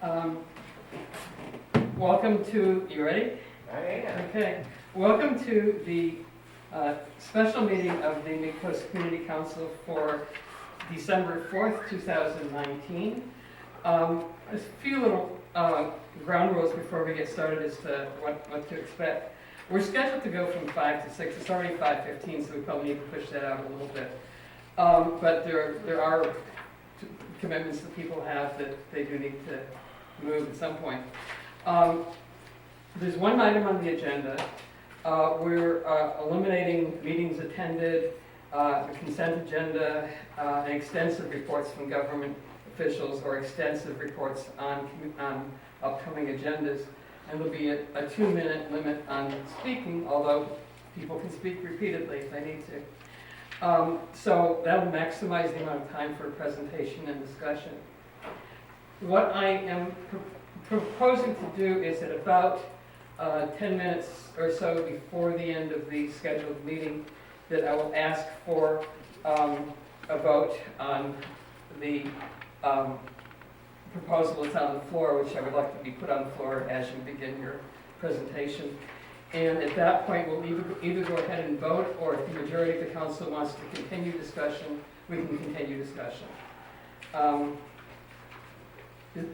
Um, Welcome to, you ready? I am. Okay. Welcome to the special meeting of the Midcoast Community Council for December 4th, 2019. A few little ground rules before we get started as to what to expect. We're scheduled to go from 5 to 6. It's already 5:15, so we probably need to push that out a little bit. But there are commitments that people have that they do need to move at some point. There's one item on the agenda. We're eliminating meetings attended, the consent agenda, and extensive reports from government officials or extensive reports on upcoming agendas. And there'll be a 2-minute limit on speaking, although people can speak repeatedly if they need to. So that'll maximize the amount of time for presentation and discussion. What I am proposing to do is at about 10 minutes or so before the end of the scheduled meeting that I will ask for a vote on the proposal that's on the floor, which I would like to be put on the floor as you begin your presentation. And at that point, we'll either go ahead and vote, or if the majority of the council wants to continue discussion, we can continue discussion.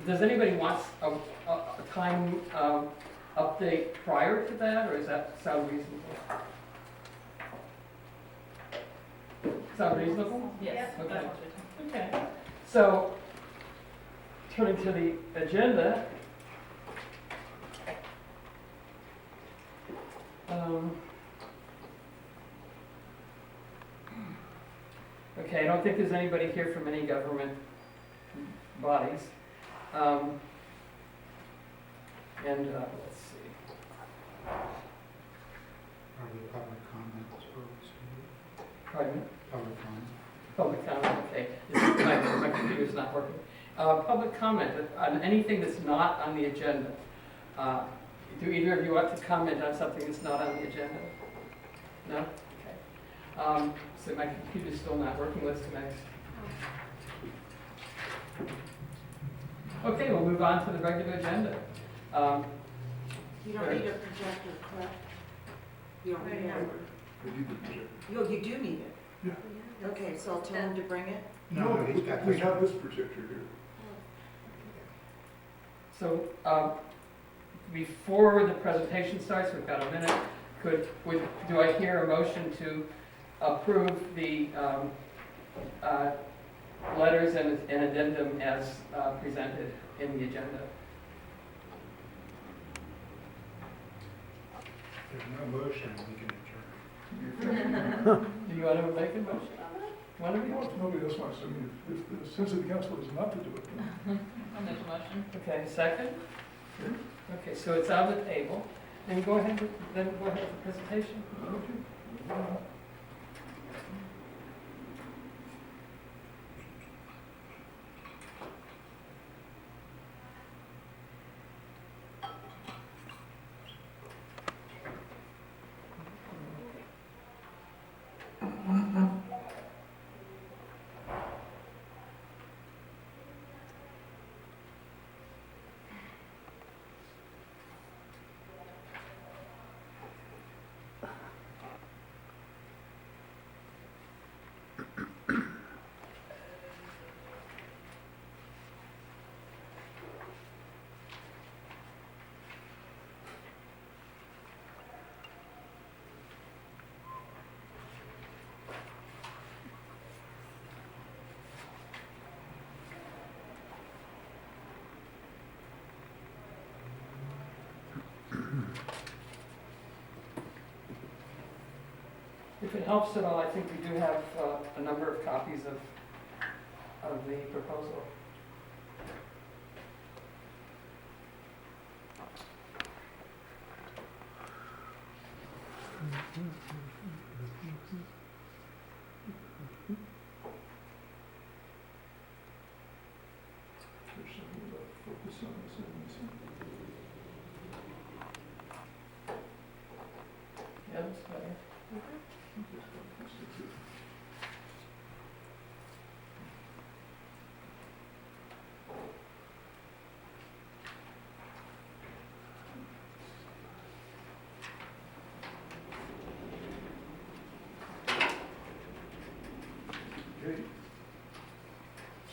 Does anybody want a time update prior to that, or does that sound reasonable? Sound reasonable? Yes. Okay. Okay. So, turning to the agenda. Okay, I don't think there's anybody here from any government bodies. Let's see. Are the public comments supposed to? Pardon me? Public comment. Public comment, okay. My computer's not working. Public comment on anything that's not on the agenda. Do either of you want to comment on something that's not on the agenda? No? Okay. So my computer's still not working. What's next? Okay, we'll move on to the regular agenda. You don't need a projector, correct? You don't need it. We need the projector. Oh, you do need it? Yeah. Okay, so I'll tell him to bring it? No, he's got We this have one. this projector here. So before the presentation starts, we've got a minute. Do I hear a motion to approve the letters and addendum as presented in the agenda? There's no motion, we can adjourn. Do you want to make a motion on that? One of you? Well, if nobody else wants to, I mean, if the sense of the council is not to do it, then I'll make a motion. Okay, second? Okay, so it's on the table. And go ahead with the presentation. If it helps at all, I think we do have a number of copies of the proposal. there's something about focus on this and this. Yeah, that's better.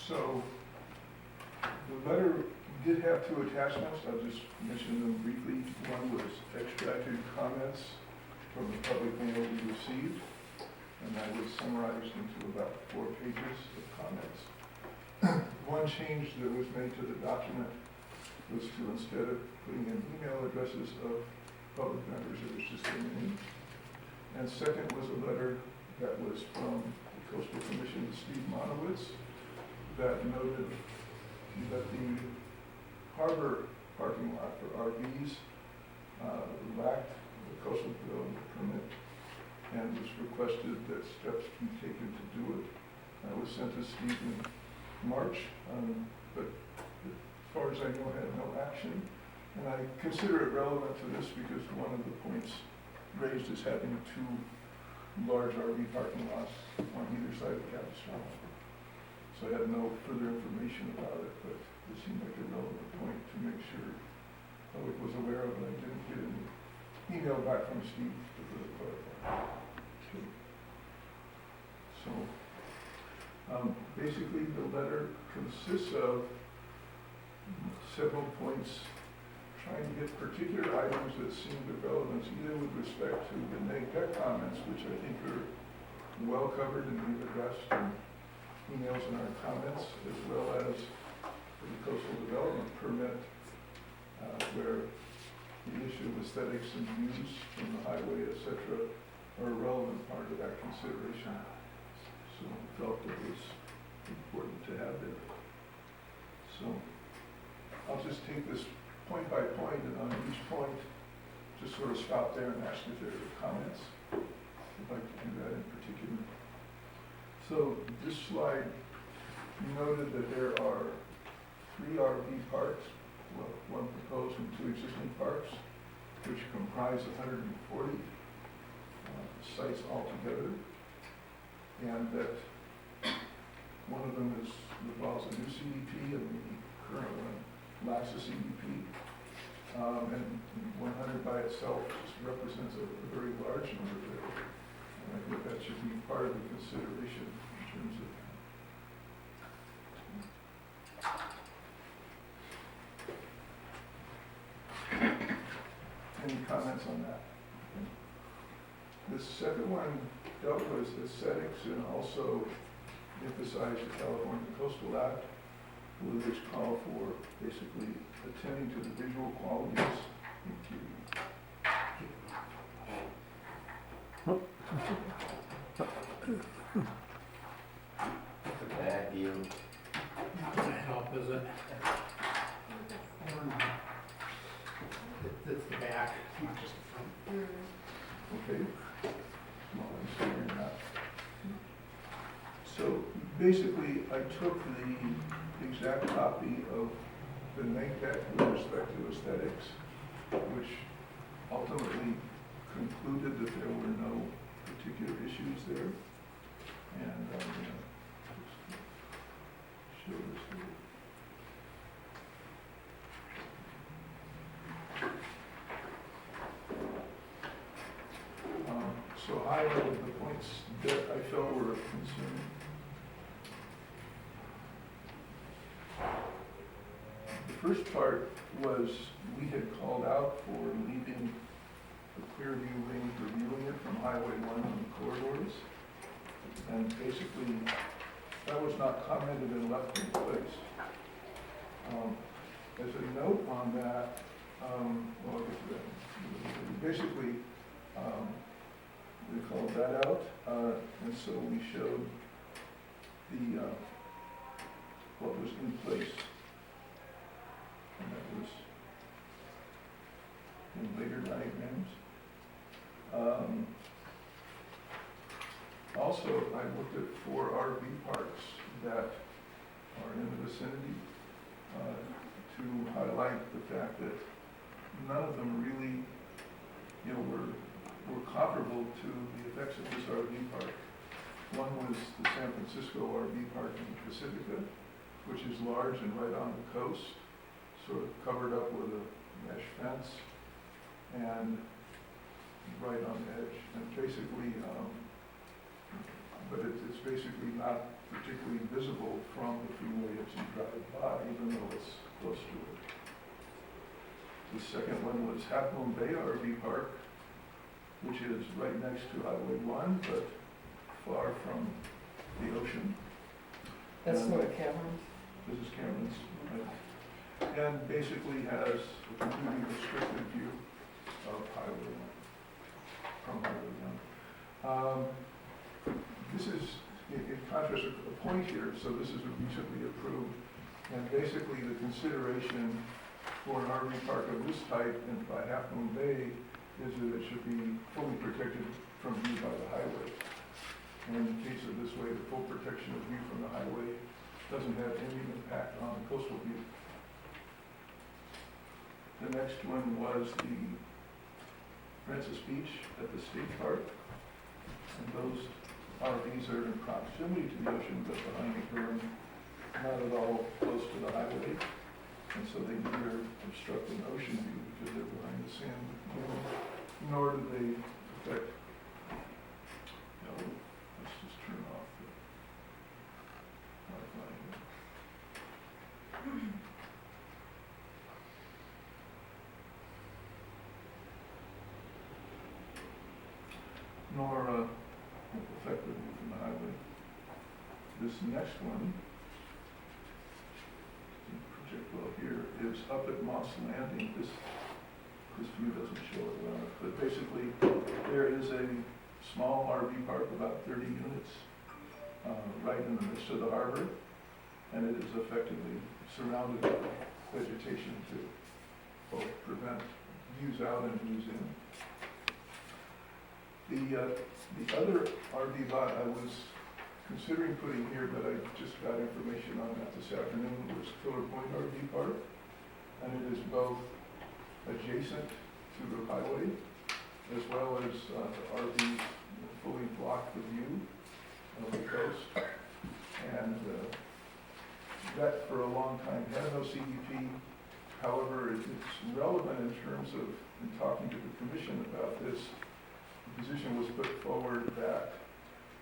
So, the letter did have two attachments, I'll just mention them briefly. One was extracted comments from the public mail we received, and that was summarized into about 4 pages of comments. One change that was made to the document was to, instead of putting in email addresses of public members, it was just their name. And second was a letter that was from the Coastal Commission to Steve Monowitz that noted that the harbor parking lot for RVs lacked the coastal development permit and was requested that steps be taken to do it. That was sent to Steve in March, but as far as I know, had no action. And I consider it relevant to this because one of the points raised is having 2 large RV parking lots on either side of Capistrano. So I had no further information about it, but it seemed like a relevant point to make sure the public was aware of, and I didn't get any email back from Steve to further clarify. Okay. So, basically the letter consists of several points trying to get particular items that seem of relevance, either with respect to the neg deck comments, which I think are well covered and we've addressed in emails and our comments, as well as the coastal development permit, where the issue of aesthetics and views from the highway, etc., are a relevant part of that consideration. So I felt it was important to have it. So I'll just take this point by point, and on each point, just sort of stop there and ask if there are comments. I'd like to do that in particular. So this slide noted that there are 3 RV parks, well, 1 proposed and 2 existing parks, which comprise 140 sites altogether, and that one of them involves a new CDP, and the current one lacks a CDP. And 100 by itself just represents a very large number there. And I think that should be part of the consideration in terms of any comments on that. The second one dealt with aesthetics and also emphasized the California Coastal Act, which call for basically attending to the visual qualities. That's a bad view. Not gonna help, is it? Or not? It's the back, not just the front. Okay. Well, I'm figuring that. So basically, I took the exact copy of the neg deck with respect to aesthetics, which ultimately concluded that there were no particular issues there. And I'm going to show this to you. So highlighted the points that I felt were of concern. The first part was we had called out for leaving the clear view lane, reviewing it from Highway 1 on the corridors. And basically, that was not commented and left in place. As a note on that, well, I'll get to that. Basically, we called that out, and so we showed the what was in place, and that was in later diagrams. Also, I looked at 4 RV parks that are in the vicinity to highlight the fact that none of them really, were comparable to the effects of this RV park. One was the San Francisco RV park in Pacifica, which is large and right on the coast, sort of covered up with a mesh fence and right on the edge. And basically, but it's basically not particularly visible from the freeway as you drive by, even though it's close to it. The second one was Half Moon Bay RV Park, which is right next to Highway 1, but far from the ocean. That's And what Cameron's. This is Cameron's, right? And basically has a completely restricted view of Highway 1, from Highway 1. This is, in contrast, a point here, so this is recently approved, and basically the consideration for an RV park of this type and by Half Moon Bay is that it should be fully protected from view by the highway. And in the case of this way, the full protection of view from the highway doesn't have any impact on the coastal view. The next one was the Francis Beach at the State Park. And those RVs are in proximity to the ocean, but behind the berm, not at all close to the highway. And so they neither obstruct an ocean view because they're behind the sand, nor do they affect, let's just turn off the Wi-Fi here. Nor affect the view from the highway. This next one, project well here, is up at Moss Landing. This view doesn't show it well, but basically there is a small RV park, about 30 units, right in the midst of the harbor, and it is effectively surrounded by vegetation to both prevent views out and views in. The other RV lot I was considering putting here, but I just got information on that this afternoon, was Killer Point RV Park, and it is both adjacent to the highway, as well as the RVs fully block the view of the coast. And that for a long time had no CDP. However, it's relevant in terms of, in talking to the commission about this, the position was put forward that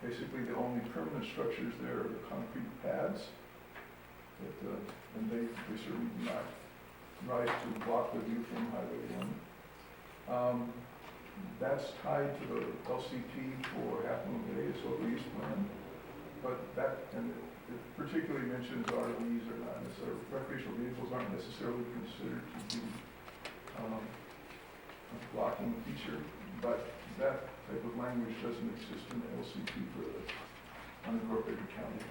basically the only permanent structures there are the concrete pads, and they certainly do not rise to block the view from Highway 1. That's tied to the LCP for Half Moon Bay, it's what we used to plan, but that, and it particularly mentions RVs are not necessarily, recreational vehicles aren't necessarily considered to be a blocking feature, but that type of language doesn't exist in the LCP for the unincorporated county.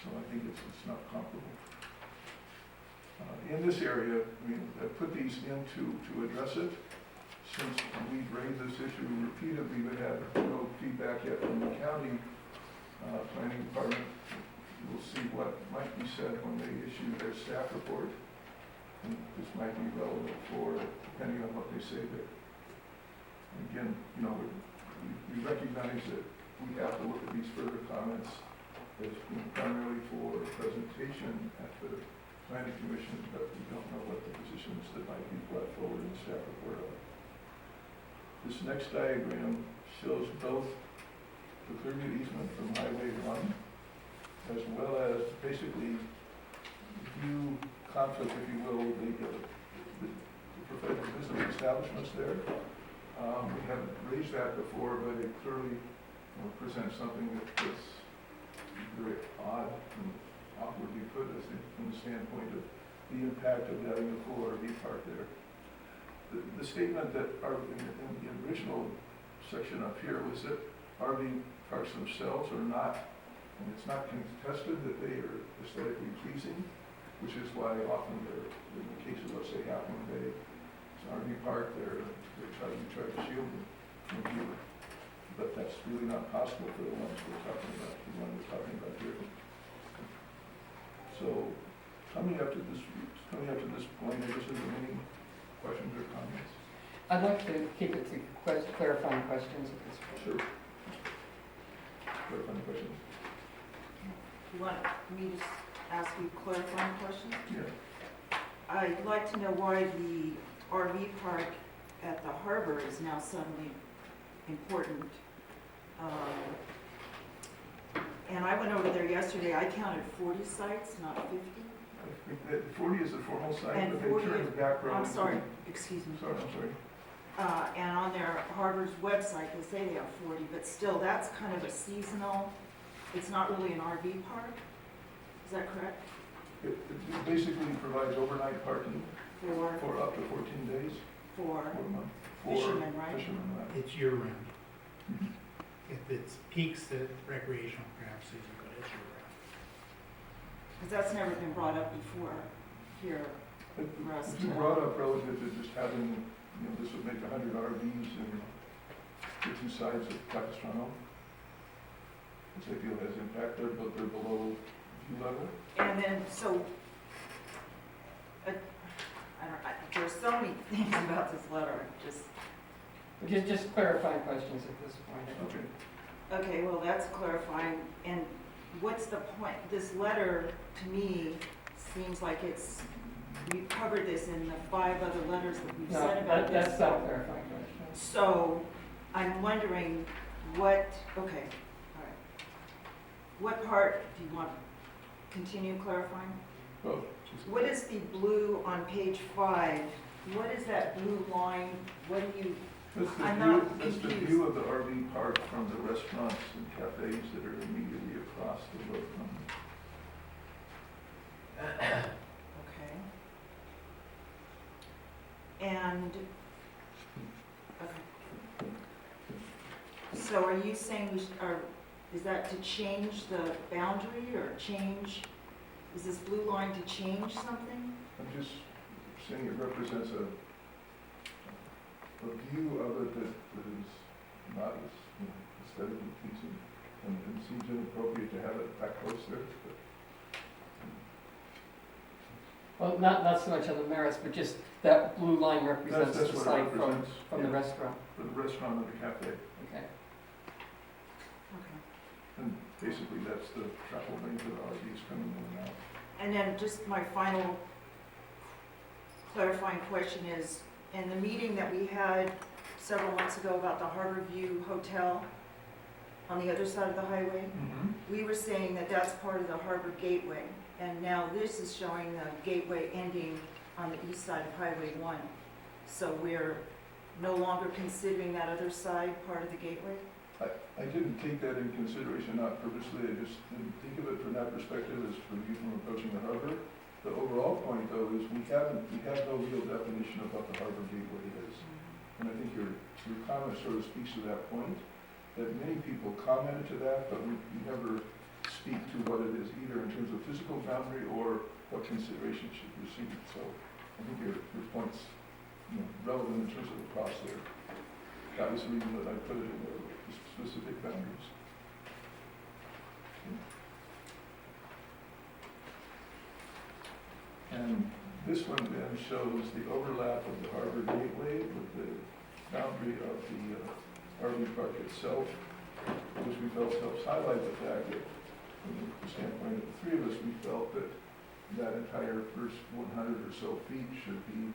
So I think it's not comparable. In this area, I put these in to address it. Since we've raised this issue repeatedly, but had no feedback yet from the county planning department. We'll see what might be said when they issue their staff report. And this might be relevant for, depending on what they say there. Again, we recognize that we have to look at these further comments as being primarily for presentation at the planning commission, but we don't know what the positions that might be brought forward in the staff report are. This next diagram shows both the clear-view easement from Highway 1, as well as basically view conflict, if you will, with the professional business establishments there. We haven't raised that before, but it clearly presents something that is very odd and awkwardly put, I think, from the standpoint of the impact of having a full RV park there. The statement that in the original section up here was that RV parks themselves are not, and it's not contested that they are aesthetically pleasing, which is why often they're, in the case of, let's say, Half Moon Bay, it's an RV park, we try to shield them from view. But that's really not possible for the ones we're talking about, here. So, coming up to this point, I guess, are there any questions or comments? I'd like to keep it to clarifying questions at this point. Sure. Clarifying questions? You want me to ask you clarifying questions? Yeah. I'd like to know why the RV park at the harbor is now suddenly important. And I went over there yesterday, I counted 40 sites, not 50. I think that 40 is the formal site, And but they 40 turned the back row. I'm into- sorry, excuse me. Sorry, I'm sorry. And on their Harbor's website, they say they have 40, but still, that's kind of a seasonal, it's not really an RV park. Is that correct? It basically provides overnight parking For, for up to 14 days, for for a month. For fishermen, right? Fishermen, right. It's year round. Mhm. If it's peaks at recreational craft season, but it's year round. Because that's never been brought up before here. It- Russ, It's been brought up relative to just having, this would make 100 RVs in the two sides of Capistrano, which I feel has impact there, but they're below view level. And then, so, there's so many things about this letter, Just clarifying questions at this point. Okay. okay, well, that's clarifying. And what's the point? This letter, to me, seems like we've covered this in the 5 other letters that we've No, sent about this. that's not a clarifying question. So, I'm wondering okay, all right. What part do you want to continue clarifying? Well, What is the blue on page 5? What is that blue line? What do you, I'm not that's the confused. view of the RV park from the restaurants and cafes that are immediately across the road from it. okay. And, okay. So are you saying, is that to change the boundary or is this blue line to change something? I'm just saying it represents a view of it that is not as, aesthetically pleasing, and it seems inappropriate to have it that close there, but Well, not so much on the merits, but just that blue line represents that's the what it site represents. from the yeah, restaurant. For the restaurant and the cafe, Okay. Okay. and basically that's the travel lane for the RVs coming in and out. And then just my final clarifying question is, in the meeting that we had several months ago about the Harbor View Hotel on the other side of the highway, we were saying that that's part of the Harbor Gateway. And now this is showing the gateway ending on the east side of Highway 1. So we're no longer considering that other side part of the gateway? I didn't take that in consideration, not purposely, I just didn't think of it from that perspective as from you from approaching the harbor. The overall point though is we have no real definition of what the harbor gateway is. And I think your comment sort of speaks to that point, that many people commented to that, but we never speak to what it is, either in terms of physical boundary or what consideration should receive. So I think your point's relevant in terms of the cross there. That was the reason that I put it in there, the specific boundaries. And this one then shows the overlap of the harbor gateway with the boundary of the RV park itself, which we felt helps highlight the fact that, from the standpoint of the three of us, we felt that that entire first 100 or so feet should be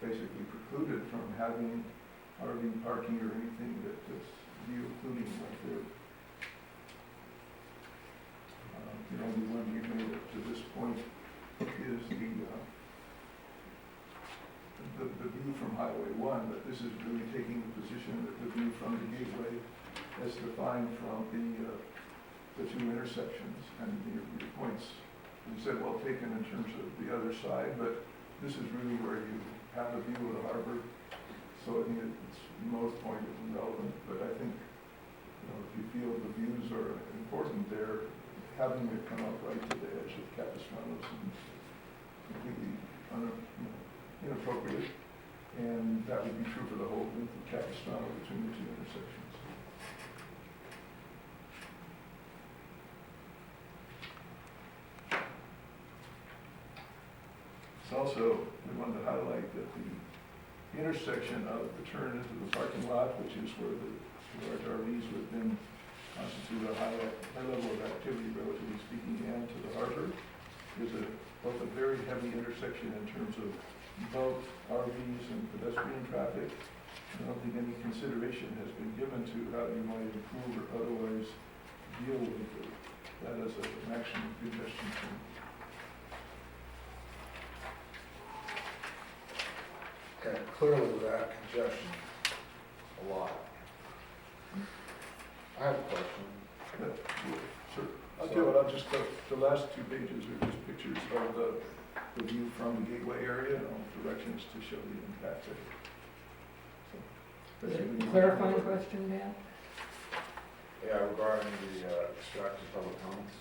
basically precluded from having RV parking or anything that is view occluding right there. The only one we've made up to this point is the view from Highway 1, but this is really taking the position that the view from the gateway as defined from the two intersections. And your points, you said, well taken in terms of the other side, but this is really where you have the view of the harbor. So I think it's most point is relevant, but I think, if you feel the views are important there, having it come up right to the edge of Capistrano seems completely inappropriate, and that would be true for the whole length of Capistrano between the two intersections. It's also, we wanted to highlight that the intersection of the turn into the parking lot, which is where the large RVs would then constitute a high level of activity, relatively speaking, and to the harbor, is both a very heavy intersection in terms of both RVs and pedestrian traffic. I don't think any consideration has been given to how you might improve or otherwise deal with the that as an action suggestion. Okay, clearly that congestion, a lot. I have a question. Sure. I'll tell you what, I'll just, the last 2 pages are just pictures of the view from the gateway area and all directions to show the impact of it. So, Is that's it really- a clarifying question, Dan? Yeah, regarding the extracted public comments.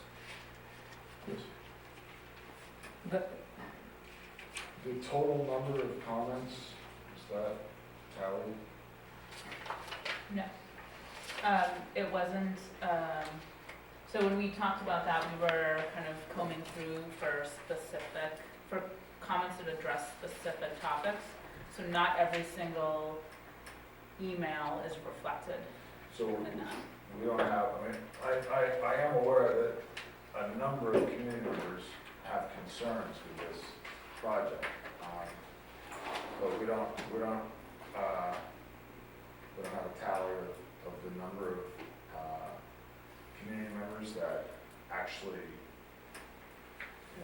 Yes. That- The total number of comments, is that tallied? No. It wasn't, so when we talked about that, we were kind of combing through for comments that address specific topics. So not every single email is reflected So in that. we don't have, I mean, I am aware that a number of community members have concerns with this project. But we don't have a tally of the number of community members that actually,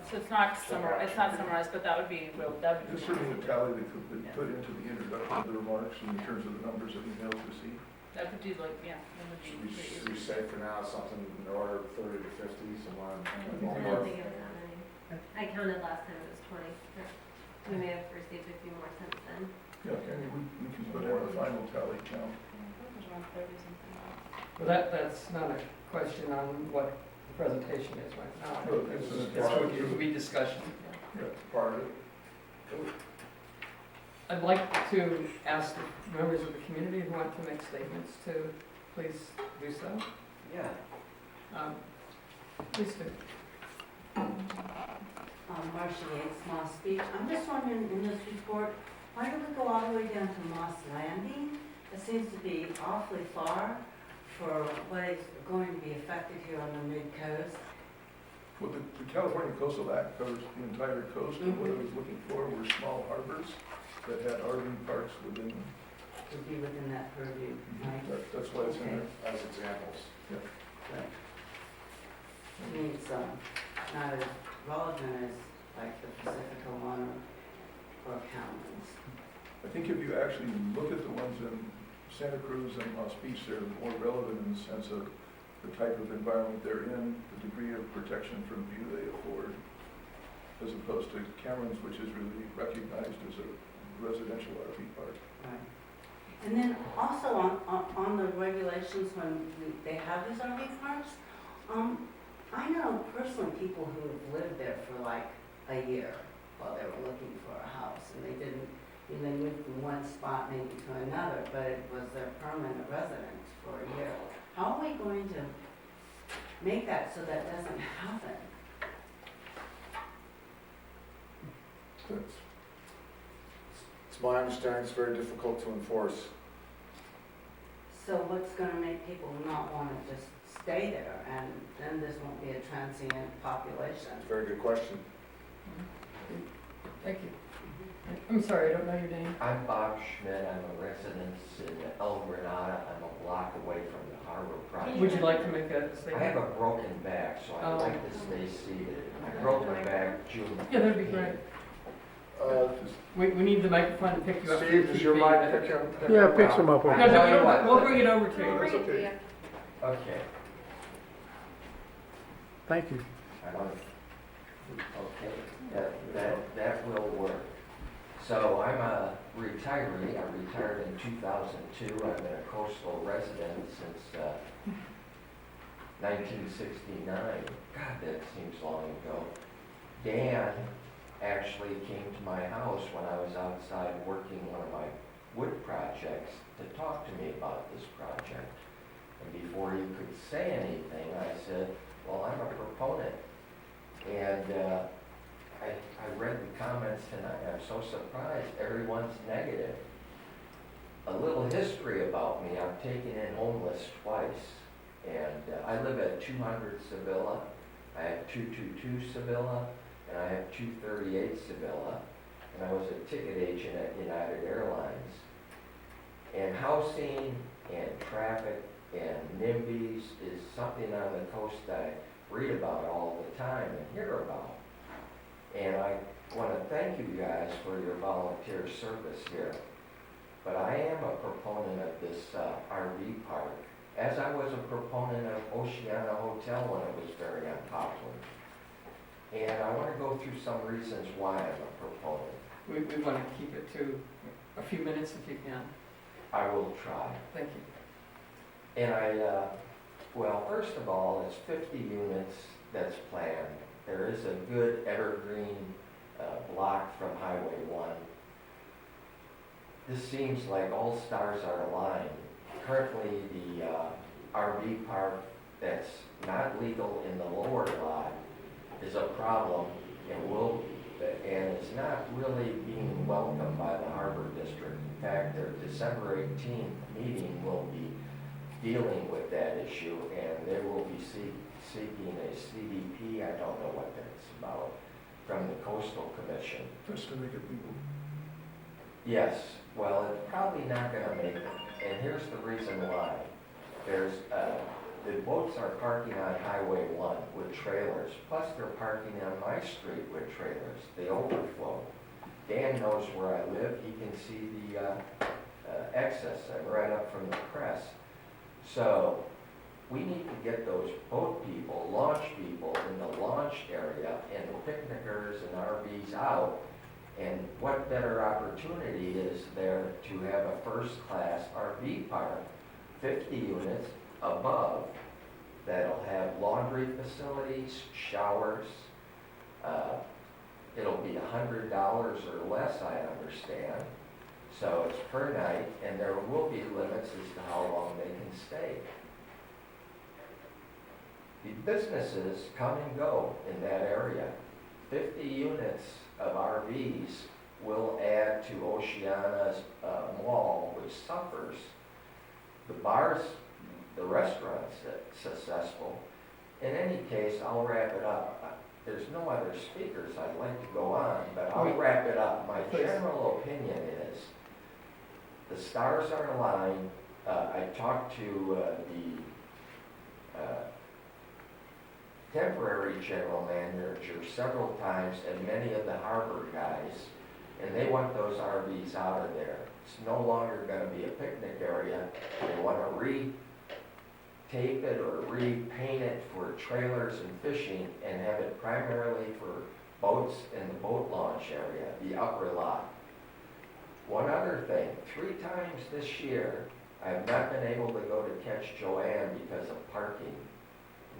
So it's not summarized, but that would be real, that would There's be. certainly a tally that could be put into the introduction of the remarks in terms of the numbers of emails received. That would do like, yeah, that would be pretty should we easy. say for now something in the order of 30 to 50, somewhere in I the don't ballpark? think it was that many. I counted last time it was 20. We may have received a few more since then. Yeah, I mean, we can put in a final tally count. Yeah, I think it was around 30 something. Well, that's not a question on what the presentation is right now. No, It would be discussion. Yeah. Part of it? I'd like to ask the members of the community who want to make statements to please do so. Yeah, Please do. Marcia Yates, Moss Beach. I'm just wondering, in this report, why do we go all the way down to Moss Landing? It seems to be awfully far for what is going to be affected here on the mid-coast. Well, the California Coastal Act covers the entire coast, and what I was looking for were small harbors that had RV parks within them. To be within that purview, right? That's why it's in there. As examples. Right. I mean, it's not as relevant as like the Pacifica one or Cowman's. I think if you actually look at the ones in Santa Cruz and Moss Beach, they're more relevant in the sense of the type of environment they're in, the degree of protection from view they afford, as opposed to Cameron's, which is really recognized as a residential RV park. Right. And then also on the regulations when they have these RV parks, I know personally people who have lived there for like a year while they were looking for a house, and they didn't, they moved from one spot maybe to another, but it was their permanent residence for a year. How are we going to make that so that doesn't happen? That's, It's my understanding it's very difficult to enforce. So what's gonna make people not wanna just stay there, and then this won't be a transient population? It's a very good question. Thank you. I'm sorry, I don't know your name. I'm Bob Schmidt, I'm a resident in El Granada, I'm a block away from the harbor project. Would you like to make a I have statement? a broken back, so I'd Oh. like to stay seated. I broke my back June. Yeah, that'd be great. We need the microphone to pick you up. Steve, does your mic pick up? Yeah, it picks them up. No, I'll tell you no, what. we'll bring it over to We'll you. bring it to you. Okay. Thank you. I want to- Okay, that will work. So I'm a retiree, I retired in 2002, I've been a coastal resident since 1969. God, that seems long ago. Dan actually came to my house when I was outside working one of my wood projects to talk to me about this project. And before he could say anything, I said, well, I'm a proponent. And I read the comments tonight, I'm so surprised, everyone's negative. A little history about me, I've taken in homeless twice. And I live at 200 Sevilla, I have 222 Sevilla, and I have 238 Sevilla. And I was a ticket agent at United Airlines. And housing and traffic and NIMBYs is something on the coast that I read about all the time and hear about. And I want to thank you guys for your volunteer service here. But I am a proponent of this RV park, as I was a proponent of Oceana Hotel when it was very unpopular. And I want to go through some reasons why I'm a proponent. We want to keep it to a few minutes if you can. I will try. Thank you. And well, first of all, it's 50 units that's planned. There is a good evergreen block from Highway 1. This seems like all stars are aligned. Currently, the RV park that's not legal in the lower lot is a problem and is not really being welcomed by the Harbor District. In fact, their December 18th meeting will be dealing with that issue, and they will be seeking a CDP, I don't know what that's about, from the Coastal Commission. Just to make it legal. Yes, well, it's probably not gonna make it, and here's the reason why. There's, the boats are parking on Highway 1 with trailers, plus they're parking on my street with trailers, the overflow. Dan knows where I live, he can see the excess, I'm right up from the crest. So, we need to get those boat people, launch people in the launch area and the picnickers and RVs out. And what better opportunity is there to have a first-class RV park, 50 units above, that'll have laundry facilities, showers. It'll be $100 or less, I understand. So it's per night, and there will be limits as to how long they can stay. The businesses come and go in that area. 50 units of RVs will add to Oceana's mall, which suffers. The bars, the restaurants that's successful. In any case, I'll wrap it up. There's no other speakers I'd like to go on, but I'll wrap it up. My general opinion is the stars are aligned. I talked to the temporary general manager several times and many of the harbor guys, and they want those RVs out of there. It's no longer going to be a picnic area. They want to re-tape it or repaint it for trailers and fishing and have it primarily for boats in the boat launch area, the upper lot. One other thing, 3 times this year, I have not been able to go to catch Joanne because of parking.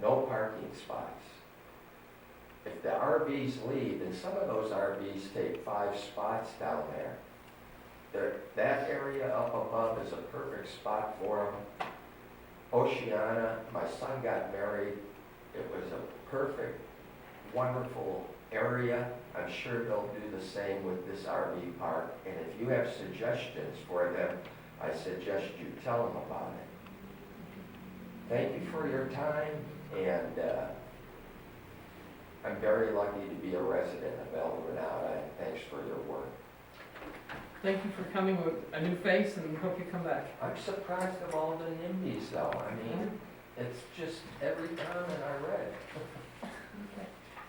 No parking spots. If the RVs leave, and some of those RVs take 5 spots down there, that area up above is a perfect spot for them. Oceana, my son got married. It was a perfect, wonderful area. I'm sure they'll do the same with this RV park. And if you have suggestions for them, I suggest you tell them about it. Thank you for your time, and I'm very lucky to be a resident of El Granada, and thanks for your work. Thank you for coming with a new face, and hope you come back. I'm surprised of all the NIMBYs though. I mean, it's just every comment I read.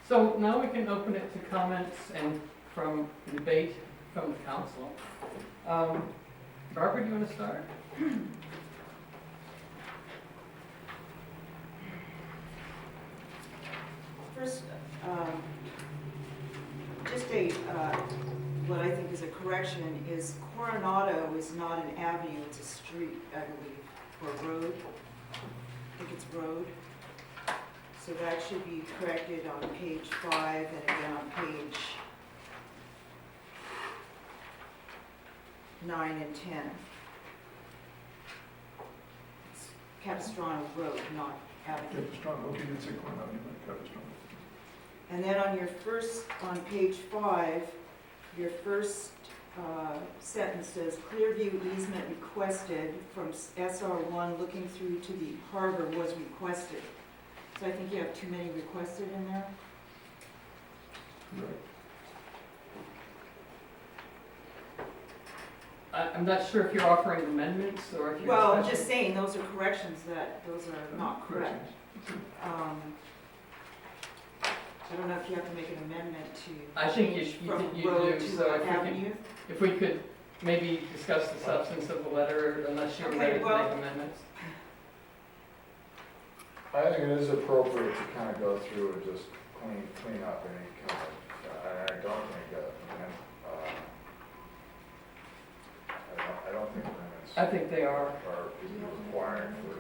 So now we can open it to comments and from debate from the council. Barbara, do you want to start? First, just what I think is a correction is Coronado is not an avenue, it's a street, I believe, or road. I think it's road. So that should be corrected on page 5 and again on page 9 and 10. It's Capistrano Road, not avenue. Capistrano, okay, it's a Coronado, you meant Capistrano. And then on page 5, your first sentence says, Clearview easement requested from SR1 looking through to the harbor was requested. So I think you have too many requested in there. Right. I'm not sure if you're offering amendments or if you're. Well, I'm just saying, those are corrections those are not correct. I don't know if you have to make an amendment to I think change you from do, road so to if we could- avenue. If we could maybe discuss the substance of the letter, unless you're Okay, ready to well- make amendments. I think it is appropriate to kind of go through and just clean up any kind of, I don't think, I don't think amendments I think they are. are required for.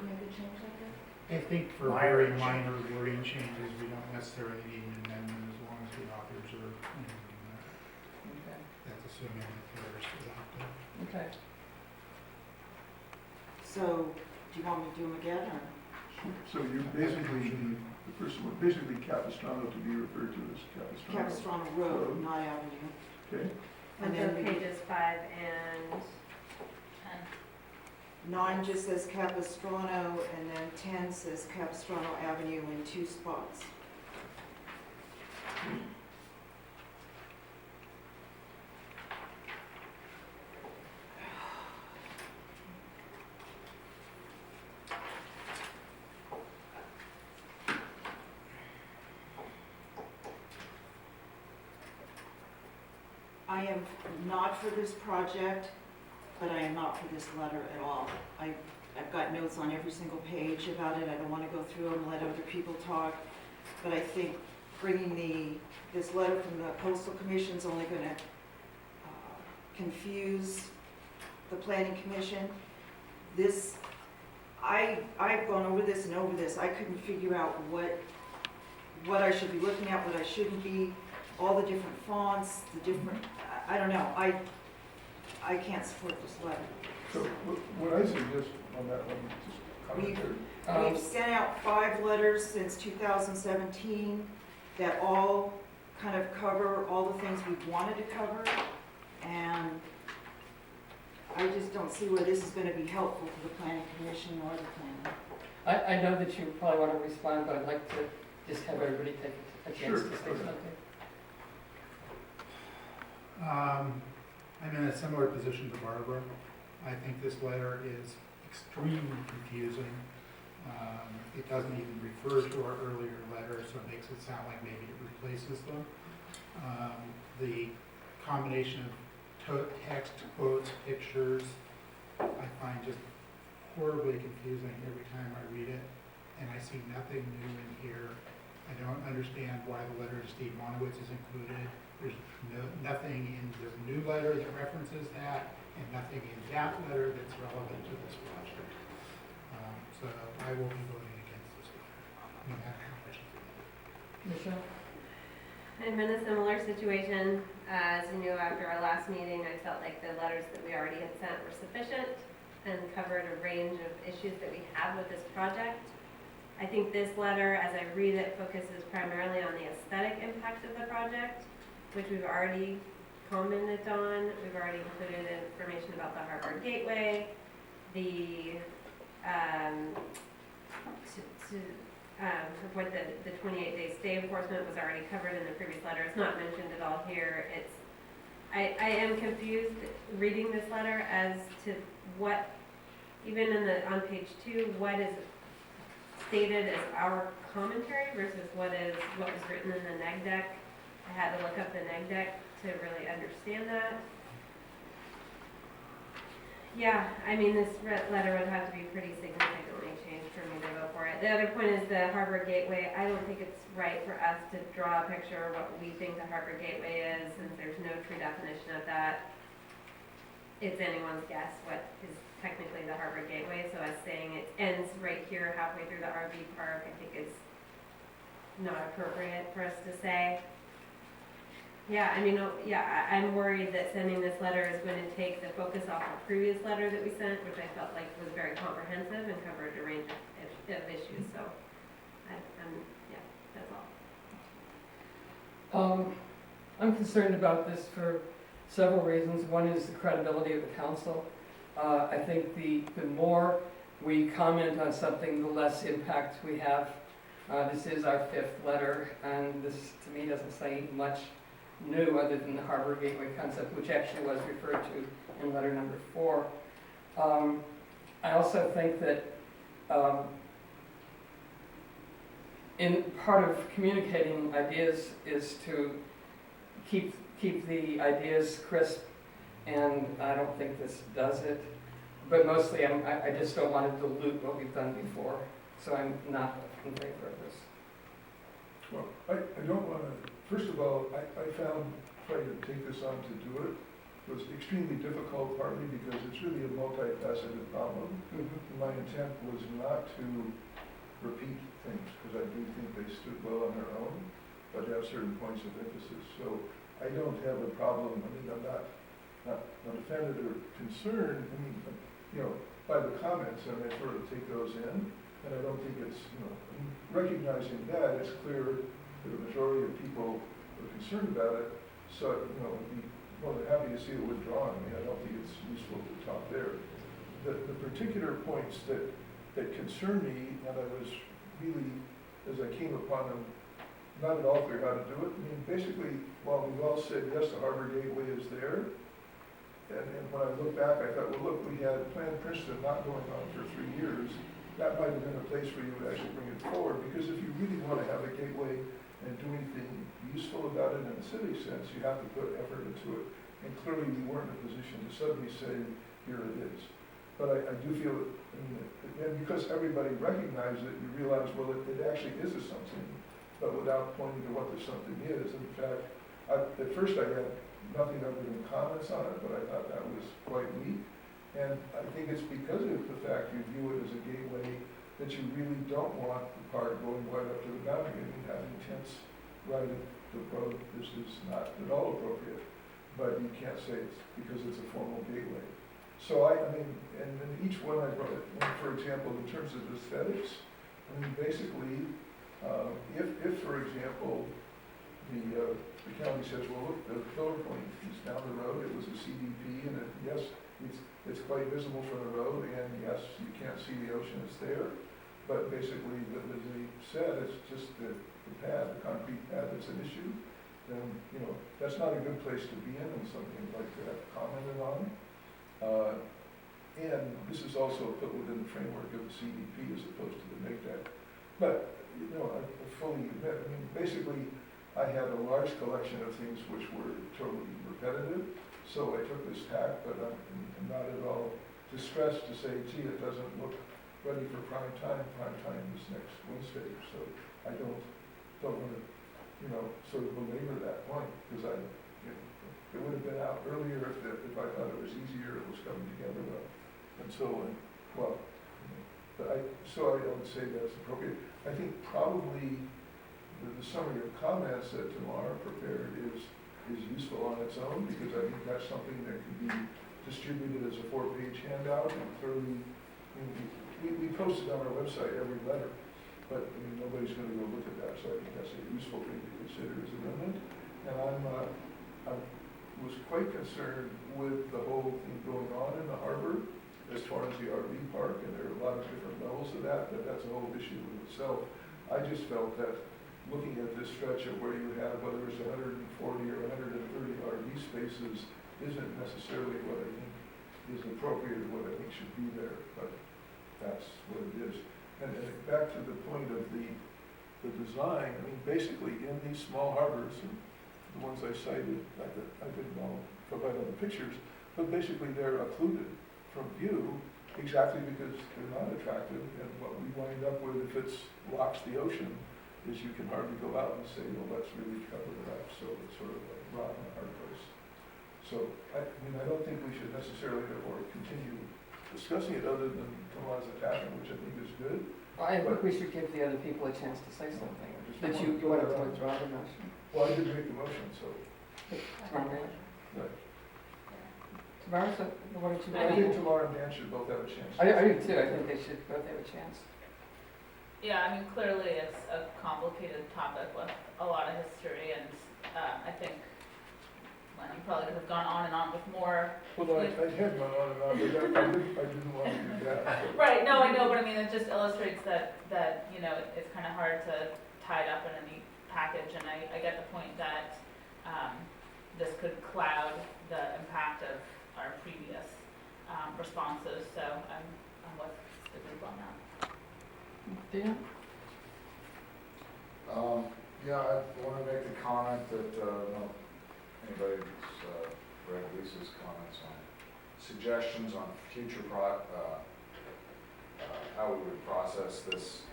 I think for Minor very change. minor wording changes, we don't necessarily need an amendment as long as the authors are, Okay. that's assuming that they're adopted. Okay. So, do you want me to do them again, or? So you basically, the first one, basically Capistrano to be referred to as Capistrano. Capistrano Road, not Avenue. Okay, And On then both pages 5 and 10. 9 just says Capistrano, and then 10 says Capistrano Avenue in 2 spots. I am not for this project, but I am not for this letter at all. I've got notes on every single page about it. I don't want to go through them, let other people talk. But I think bringing this letter from the Coastal Commission is only going to confuse the Planning Commission. I've gone over this and over this. I couldn't figure out what I should be looking at, what I shouldn't be, all the different fonts, the different, I don't know. I can't support this letter. so what I suggest on that one, just commentary. We've sent out 5 letters since 2017 that all kind of cover all the things we've wanted to cover. And I just don't see where this is going to be helpful to the Planning Commission or the planning. I know that you probably want to respond, but I'd like to just have everybody take a chance Sure. to say something. I'm in a similar position to Barbara. I think this letter is extremely confusing. It doesn't even refer to our earlier letter, so it makes it sound like maybe it replaces them. The combination of text, quotes, pictures, I find just horribly confusing every time I read it, and I see nothing new in here. I don't understand why the letter to Steve Monowitz is included. There's nothing in the new letter that references that, and nothing in that letter that's relevant to this project. So I will be voting against this letter, no matter how much. Michelle? I'm in a similar situation. As you knew, after our last meeting, I felt like the letters that we already had sent were sufficient and covered a range of issues that we have with this project. I think this letter, as I read it, focuses primarily on the aesthetic impact of the project, which we've already commented on. We've already included information about the Harbor Gateway, the report that the 28-day stay enforcement was already covered in the previous letter. It's not mentioned at all here. I am confused reading this letter as to what, even on page 2, what is stated as our commentary versus what was written in the neg deck. I had to look up the neg deck to really understand that. Yeah, I mean, this letter would have to be pretty significantly changed for me to vote for it. The other point is the Harbor Gateway. I don't think it's right for us to draw a picture of what we think the Harbor Gateway is, since there's no true definition of that. It's anyone's guess what is technically the Harbor Gateway, so us saying it ends right here halfway through the RV park, I think is not appropriate for us to say. Yeah, I mean, I'm worried that sending this letter is going to take the focus off the previous letter that we sent, which I felt like was very comprehensive and covered a range of issues, so that's all. I'm concerned about this for several reasons. One is the credibility of the council. I think the more we comment on something, the less impact we have. This is our 5th letter, and this, to me, doesn't say much new other than the Harbor Gateway concept, which actually was referred to in letter number 4. I also think that in part of communicating ideas is to keep the ideas crisp, and I don't think this does it. But mostly, I just don't want to dilute what we've done before, so I'm not in favor of this. Well, I don't want to, first of all, I found trying to take this on to do it was extremely difficult, partly because it's really a multifaceted problem. My intent was not to repeat things, because I do think they stood well on their own, but have certain points of emphasis. So I don't have a problem, I mean, I'm not offended or concerned, I mean, by the comments, and I sort of take those in, and I don't think it's, recognizing that, it's clear that the majority of people are concerned about it, so, I'd be more than happy to see it withdrawn. I mean, I don't think it's useful to talk there. The particular points that concern me, and I was really, as I came upon them, not at all clear how to do it. I mean, basically, while we've all said, yes, the Harbor Gateway is there, and when I look back, I thought, well, look, we had Plan Princeton not going on for 3 years. That might have been a place where you would actually bring it forward, because if you really want to have a gateway and do anything useful about it in a civic sense, you have to put effort into it. And clearly, we weren't in a position to suddenly say, here it is. But I do feel, and because everybody recognized it, you realize, well, it actually is a something, but without pointing to what the something is. In fact, at first I had nothing other than comments on it, but I thought that was quite weak. And I think it's because of the fact you view it as a gateway that you really don't want the part going right up to the boundary. I mean, having tents right at the road, this is not at all appropriate. But you can't say it's because it's a formal gateway. So I mean, and in each one I brought it, for example, in terms of aesthetics, I mean, basically, if for example, the county says, well, look, the pillar point is down the road, it was a CDP, and yes, it's quite visible from the road, and yes, you can't see the ocean, it's there. But basically, as they said, it's just the pad, the concrete pad that's an issue. Then, that's not a good place to be in, and something like that commented on. And this is also put within the framework of the CDP as opposed to the MCC. But, I fully admit, I mean, basically, I had a large collection of things which were totally repetitive, so I took this tack, but I'm not at all distressed to say, gee, it doesn't look ready for prime time. Prime time is next Wednesday, so I don't want to, sort of belabor that point, because it would have been out earlier if I thought it was easier, it was coming together well. And so, so I don't say that's appropriate. I think probably the summary of comments that Tamara prepared is useful on its own, because I think that's something that can be distributed as a 4-page handout, and clearly, we post it on our website every letter, but nobody's going to go look at that, so I think that's a useful thing to consider as a remnant. And I was quite concerned with the whole thing going on in the harbor as far as the RV park, and there are a lot of different levels of that, but that's a whole issue in itself. I just felt that looking at this stretch of where you have, whether it's 140 or 130 RV spaces, isn't necessarily what I think is appropriate, what I think should be there, but that's what it is. And back to the point of the design, I mean, basically in these small harbors, and the ones I cited, I didn't all provide on the pictures, but basically they're occluded from view exactly because they're not attractive, and what we wind up with if it blocks the ocean is you can hardly go out and say, well, let's really cover it up, so it's sort of like rock in a hard place. So, I don't think we should necessarily therefore continue discussing it other than Tomas' attachment, which I think is good. I think we should give the other people a chance to say something. Did you want to withdraw the motion? Well, I didn't make the motion, so. Tamara, Right. Tamara, so what did you I want? think Tamara and Dan should both have a chance. I do too, I think they should both have a chance. Yeah, I mean, clearly it's a complicated topic with a lot of history, and I think, well, you probably could have gone on and on with more. Well, I had gone on and on, but I didn't want to do that. Right, no, I know, but I mean, it just illustrates that it's kind of hard to tie it up in a neat package, and I get the point that this could cloud the impact of our previous responses, so I'm with the group on that. Dan? Yeah, I want to make the comment that, no, anybody who's read Lisa's comments on suggestions on future how we would process this,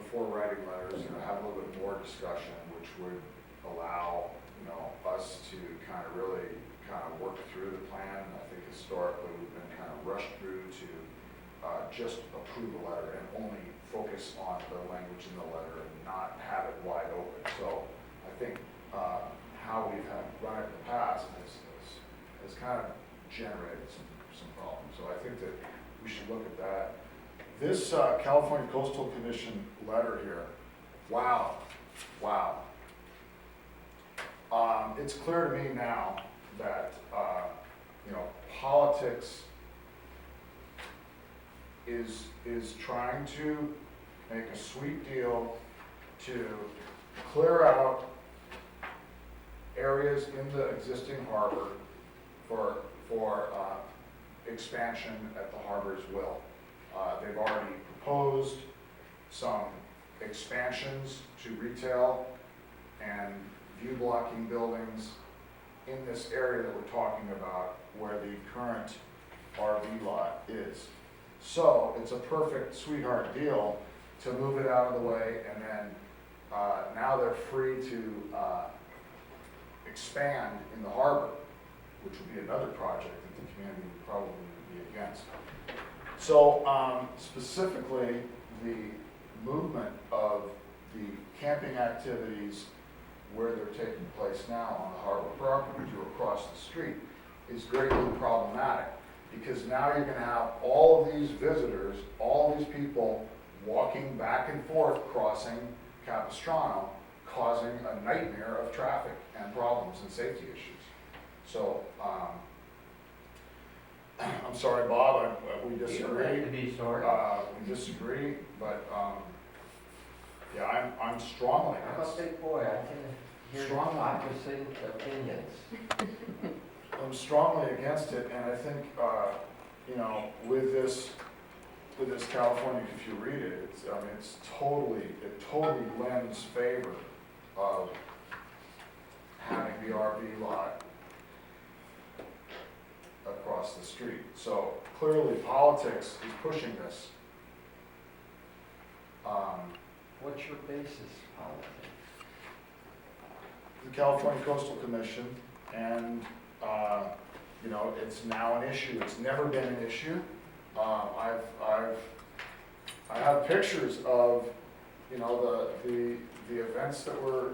before writing letters, have a little bit more discussion, which would allow, us to kind of really work through the plan. I think historically, we've been kind of rushed through to just approve a letter and only focus on the language in the letter and not have it wide open. So I think how we've had run it in the past has kind of generated some problems. So I think that we should look at that. This California Coastal Commission letter here, wow. It's clear to me now that, politics is trying to make a sweet deal to clear out areas in the existing harbor for expansion at the harbor's will. They've already proposed some expansions to retail and view blocking buildings in this area that we're talking about where the current RV lot is. So it's a perfect sweetheart deal to move it out of the way, and then now they're free to expand in the harbor, which would be another project that the community would probably be against. So specifically, the movement of the camping activities where they're taking place now on the harbor property to across the street is greatly problematic, because now you're going to have all of these visitors, all these people walking back and forth crossing Capistrano, causing a nightmare of traffic and problems and safety issues. So I'm sorry, Bob, we disagree. You don't have to be sorry. We disagree, but yeah, I'm strongly I'm a against. big boy, I can hear Strong. opposite opinions. I'm strongly against it, and I think with this California, if you read it, it totally lends favor of having the RV lot across the street. So clearly, politics is pushing this. What's your basis, politics? The California Coastal Commission, and it's now an issue. It's never been an issue. I have pictures of the events that were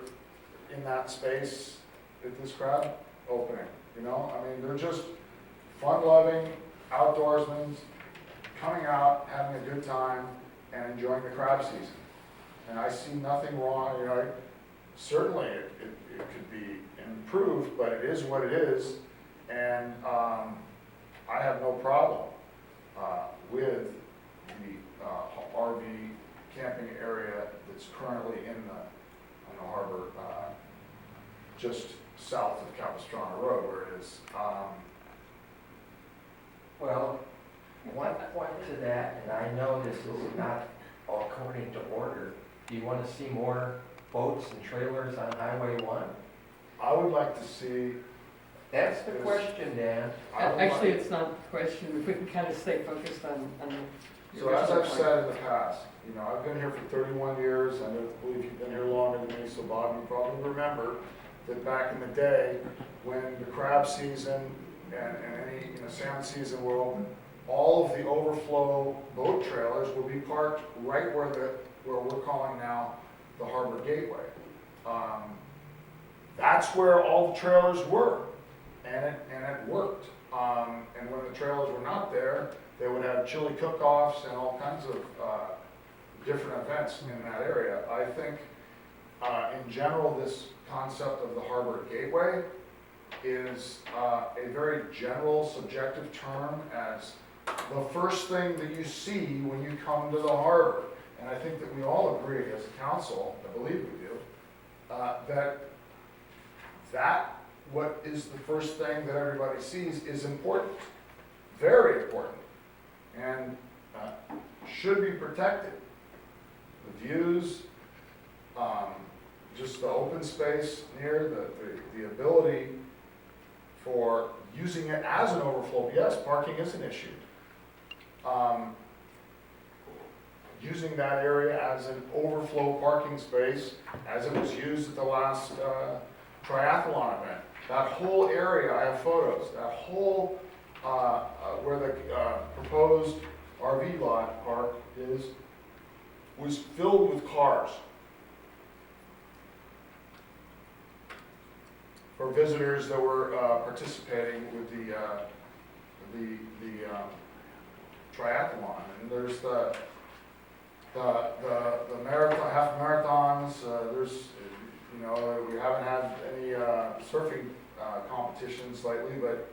in that space at this crab opening. They're just fun-loving outdoorsmen coming out, having a good time, and enjoying the crab season. And I see nothing wrong. Certainly it could be improved, but it is what it is. And I have no problem with the RV camping area that's currently in the harbor, just south of Capistrano Road, where it is. Well, one point to that, and I know this is not according to order, do you want to see more boats and trailers on Highway 1? I would like to see. That's the question, Dan. Actually, it's not the question, if we can kind of stay focused on So as I've said in the past, I've been here for 31 years, I believe you've been here longer than me, so Bob, you probably remember that back in the day, when the crab season and any salmon season were open, all of the overflow boat trailers would be parked right where we're calling now the Harbor Gateway. That's where all the trailers were, and it worked. And when the trailers were not there, they would have chili cook-offs and all kinds of different events in that area. I think, in general, this concept of the Harbor Gateway is a very general, subjective term as the first thing that you see when you come to the harbor. And I think that we all agree as a council, I believe we do, that what is the first thing that everybody sees is important, very important. And should be protected. The views, just the open space near, the ability for using it as an overflow. Yes, parking is an issue. Using that area as an overflow parking space, as it was used at the last triathlon event. That whole area, I have photos, that whole, where the proposed RV lot park is, was filled with cars. For visitors that were participating with the triathlon. And there's the marathon, half marathons, there's, you know, we haven't had any surfing competitions lately, but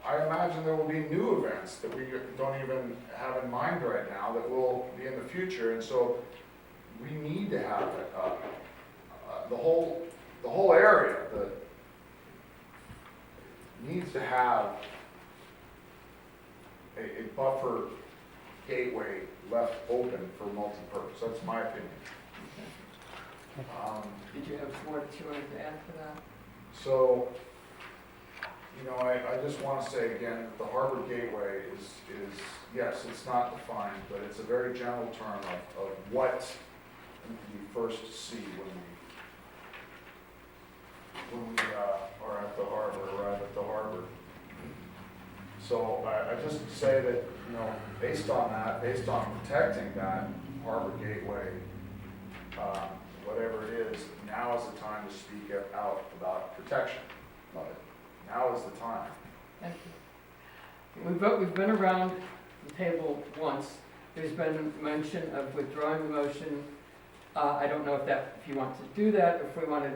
I imagine there will be new events that we don't even have in mind right now that will be in the future, and so we need to have it, the whole area that needs to have a buffer gateway left open for multi-purpose. That's my opinion. Did you have more that you wanted to add to that? So, you know, I just want to say again, that the harbor gateway is, yes, it's not defined, but it's a very general term of what we first see when we are at the harbor, arrive at the harbor. So I just say that, you know, based on that, based on protecting that harbor gateway, whatever it is, now is the time to speak out about protection of it. Now is the time. Thank you. We've been around the table once. There's been mention of withdrawing the motion. I don't know if you want to do that, or if we want to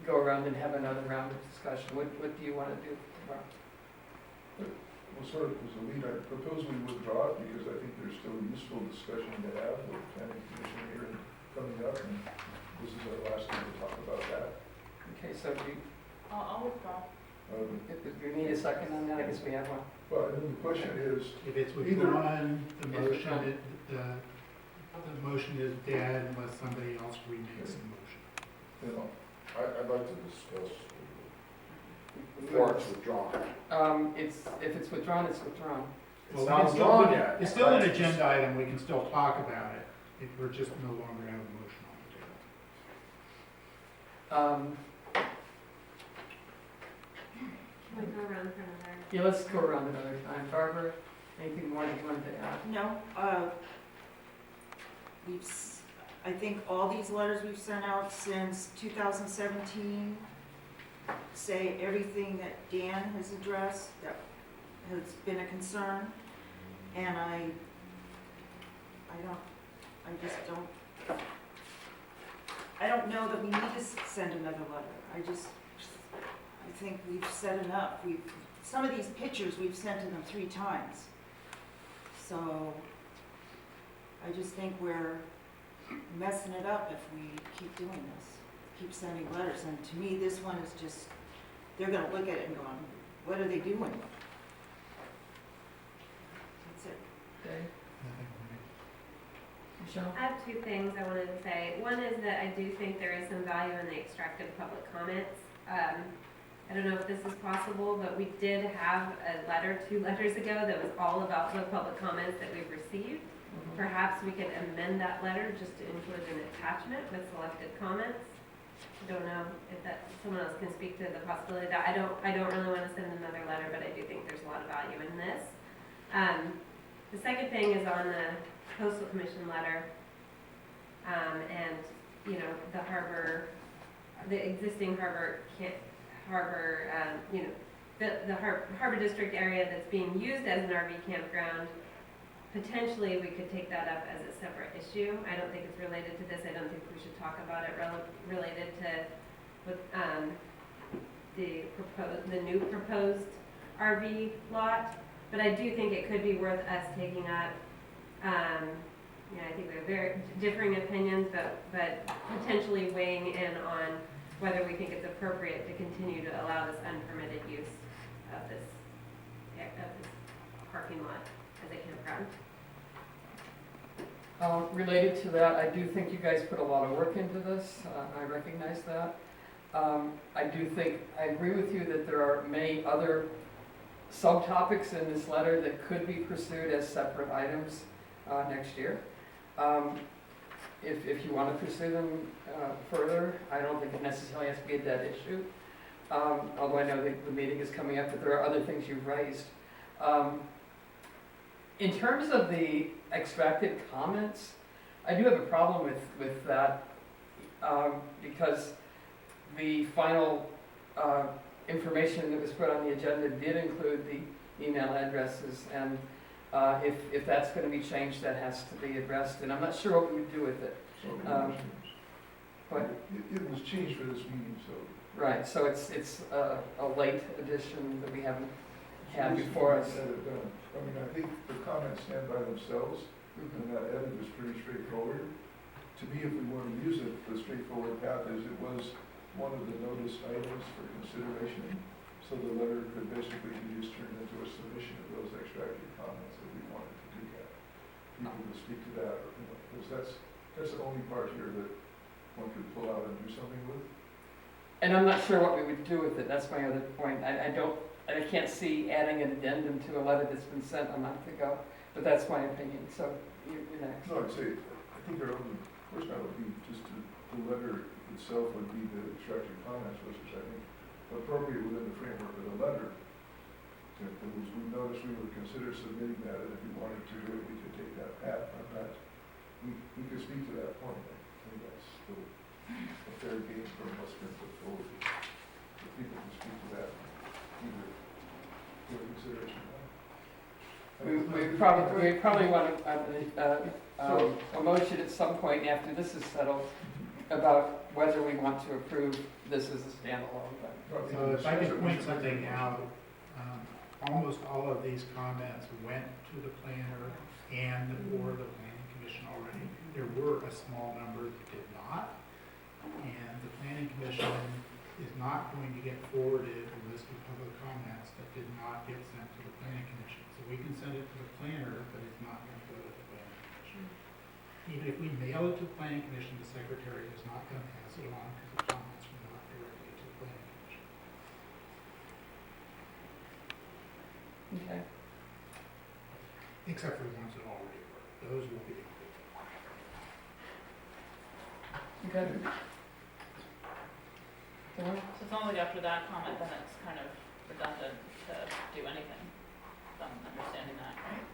go around and have another round of discussion. What do you want to do tomorrow? Well, sort of as a lead, I propose we withdraw it because I think there's still useful discussion to have with the planning commission here and coming up, and this is our last time to talk about that. Okay, so do you, I'll withdraw. if you need a second on that, I guess we have one. Well, and then the question is, If it's Either- withdrawn, the It's motion, withdrawn. the motion is dead unless somebody else remakes the motion. you know, I'd like to discuss before it's withdrawn. If it's withdrawn, it's withdrawn. It's Well, not it's still- withdrawn yet. It's still an agenda item, we can still talk about it, if we're just no longer have a motion on the table. Can we go around for another? Yeah, let's go around another time. Barbara, anything more that you wanted to add? No, I think all these letters we've sent out since 2017 say everything that Dan has addressed that has been a concern, and I don't know that we need to send another letter. I think we've said enough. Some of these pictures we've sent to them 3 times. So I just think we're messing it up if we keep doing this, keep sending letters. And to me, this one is just, they're gonna look at it and go, what are they doing? That's it. Okay. Michelle? I have 2 things I wanted to say. One is that I do think there is some value in the extracted public comments. I don't know if this is possible, but we did have a letter 2 letters ago that was all about the public comments that we've received. Perhaps we could amend that letter just to include an attachment with selected comments. I don't know if someone else can speak to the possibility of that. I don't really want to send another letter, but I do think there's a lot of value in this. The second thing is on the Coastal Commission letter, and, you know, the existing harbor, you know, the harbor district area that's being used as an RV campground. Potentially, we could take that up as a separate issue. I don't think it's related to this. I don't think we should talk about it related to the new proposed RV lot. But I do think it could be worth us taking up. You know, I think we have very differing opinions, but potentially weighing in on whether we think it's appropriate to continue to allow this unpermitted use of this parking lot as a campground. Related to that, I do think you guys put a lot of work into this, I recognize that. I do think, I agree with you that there are many other subtopics in this letter that could be pursued as separate items next year. If you want to pursue them further, I don't think it necessarily has to be a dead issue. Although I know that the meeting is coming up, but there are other things you've raised. In terms of the extracted comments, I do have a problem with that because the final information that was put on the agenda did include the email addresses, and if that's going to be changed, that has to be addressed, and I'm not sure what we would do with it. So it Um, was changed. But, It was changed for this meeting, so. right, so it's a late addition that we haven't had before us. Had it done. I mean, I think the comments stand by themselves, Mhm. and that edit is pretty straightforward. To me, if we want to use it, the straightforward path is it was one of the notice items for consideration. So the letter could basically be just turned into a submission of those extracted comments that we wanted to do that. People to speak to that, because that's the only part here that one could pull out and do something with. And I'm not sure what we would do with it, that's my other point. I can't see adding an addendum to a letter that's been sent a month ago, but that's my opinion, so you're next. No, I'd say, I think our only, first that would be just the letter itself would be the extracted comments, which is, I think, appropriate within the framework of the letter. If there was, we noticed we would consider submitting that, and if we wanted to do it, we could take that path. I'm not, we could speak to that point. I think that's still a fair game from what's been put forward. If people can speak to that, either for consideration. We probably want a motion at some point after this is settled about whether we want to approve this as a standalone. So if I could point something out, almost all of these comments went to the planner and or the planning commission already. There were a small number that did not, and the planning commission is not going to get forwarded a list of public comments that did not get sent to the planning commission. So we can send it to the planner, but it's not going to go to the planning commission. Even if we mail it to the planning commission, the secretary is not going to pass it on because the comments were not directly to the planning commission. Okay. Except for the ones that already were. Those will be included. Okay. So it sounds like after that comment, then it's kind of redundant to do anything. If I'm understanding that, right?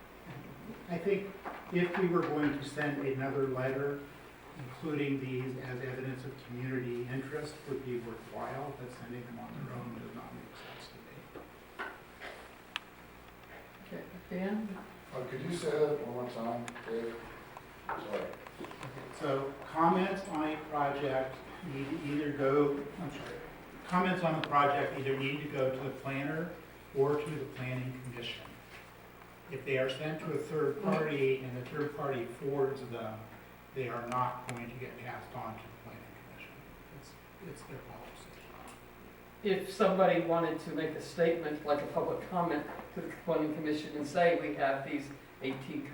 I think if we were going to send another letter, including these as evidence of community interest would be worthwhile, but sending them on their own does not make sense to me. Okay, Dan? Could you say that one more time, Dave? Sorry. So comments on a project need to either go, comments on the project either need to go to the planner or to the planning commission. If they are sent to a third party and the third party forwards them, they are not going to get passed on to the planning commission. It's their policy. If somebody wanted to make a statement, like a public comment to the planning commission and say, we have these 18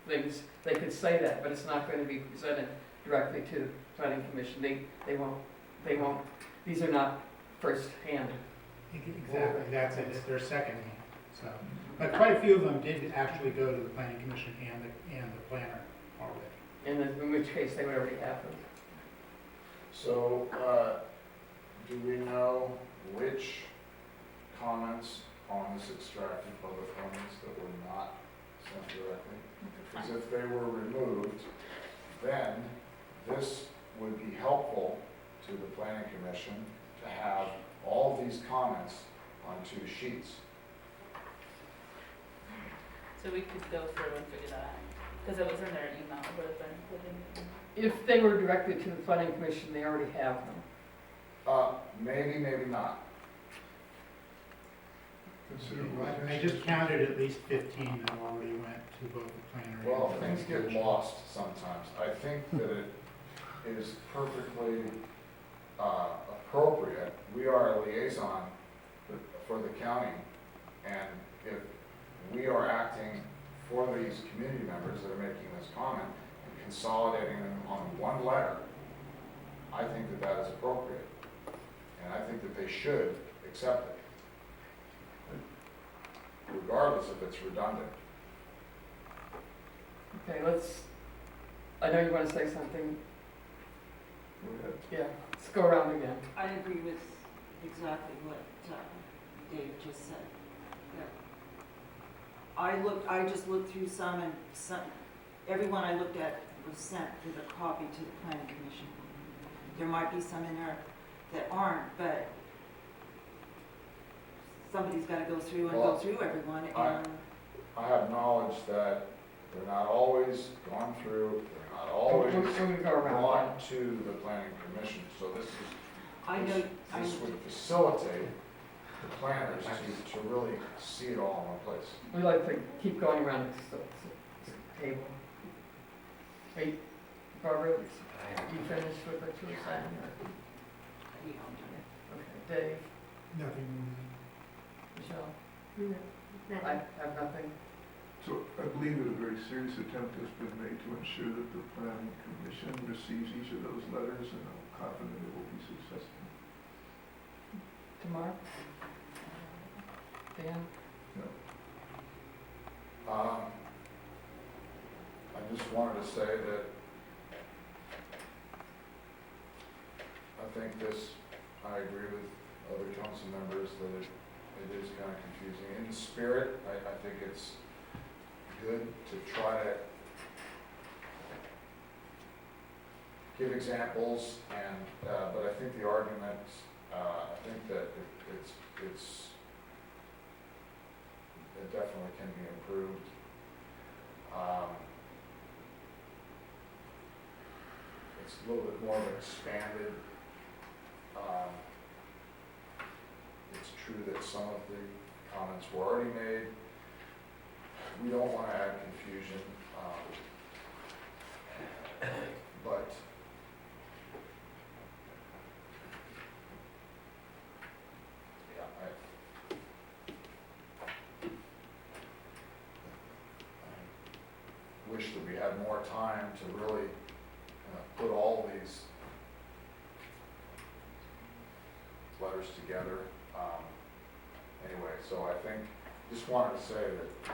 things, they could say that, but it's not going to be presented directly to the planning commission. They won't, these are not first-hand. Exactly, that's it, it's their second hand, so. But quite a few of them did actually go to the planning commission and the planner already. In which case, they would already have them. So, do we know which comments on this extracted public comments that were not sent directly? Because if they were removed, then this would be helpful to the planning commission to have all of these comments on 2 sheets. So we could go through and figure that out, because it was in their email, it would have been included in the email. If they were directed to the planning commission, they already have them. Maybe, maybe not. Considerable I attention. just counted at least 15 that already went to both the planner and the Well, planning things get commission. lost sometimes. I think that it is perfectly appropriate. We are a liaison for the county, and if we are acting for these community members that are making this comment, and consolidating them on one letter, I think that that is appropriate. And I think that they should accept it, regardless if it's redundant. Okay, I know you want to say something. Go ahead. Yeah, let's go around again. I agree with exactly what Dave just said. I just looked through some and everyone I looked at was sent with a copy to the planning commission. There might be some in there that aren't, but somebody's gotta go through and go Well, through everyone I- and, I have knowledge that they're not always gone through, they're not We're always going to go around. brought to the planning commission, so this I know, this would facilitate the planners to really see it all in one place. We like to keep going around the table. Wait, Barbara, you finished with what you were saying? or- Okay, Dave, Nothing. Michelle, No, I have nothing. So I believe that a very serious attempt has been made to ensure that the planning commission receives each of those letters, and I'm confident it will be successful. Tomorrow? Dan? I just wanted to say that I think this, I agree with other council members that it is kind of confusing. In spirit, I think it's good to try to give examples and, but I think the arguments, I think that it definitely can be improved. It's a little bit more of an expanded, it's true that some of the comments were already made. We don't want to add confusion, but yeah, I wish that we had more time to really put all these letters together. Anyway, so I think, just wanted to say that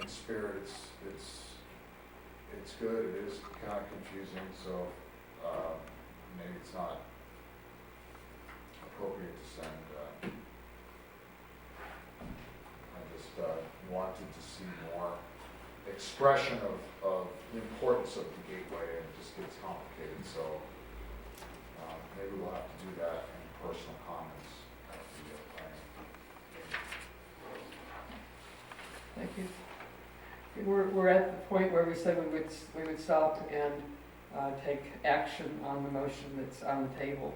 in spirit, it's good, it is kind of confusing, so maybe it's not appropriate to send. I just wanted to see more expression of the importance of the gateway, and it just gets complicated, so maybe we'll have to do that in personal comments at the planning. Thank you. We're at the point where we said we would stop and take action on the motion that's on the table,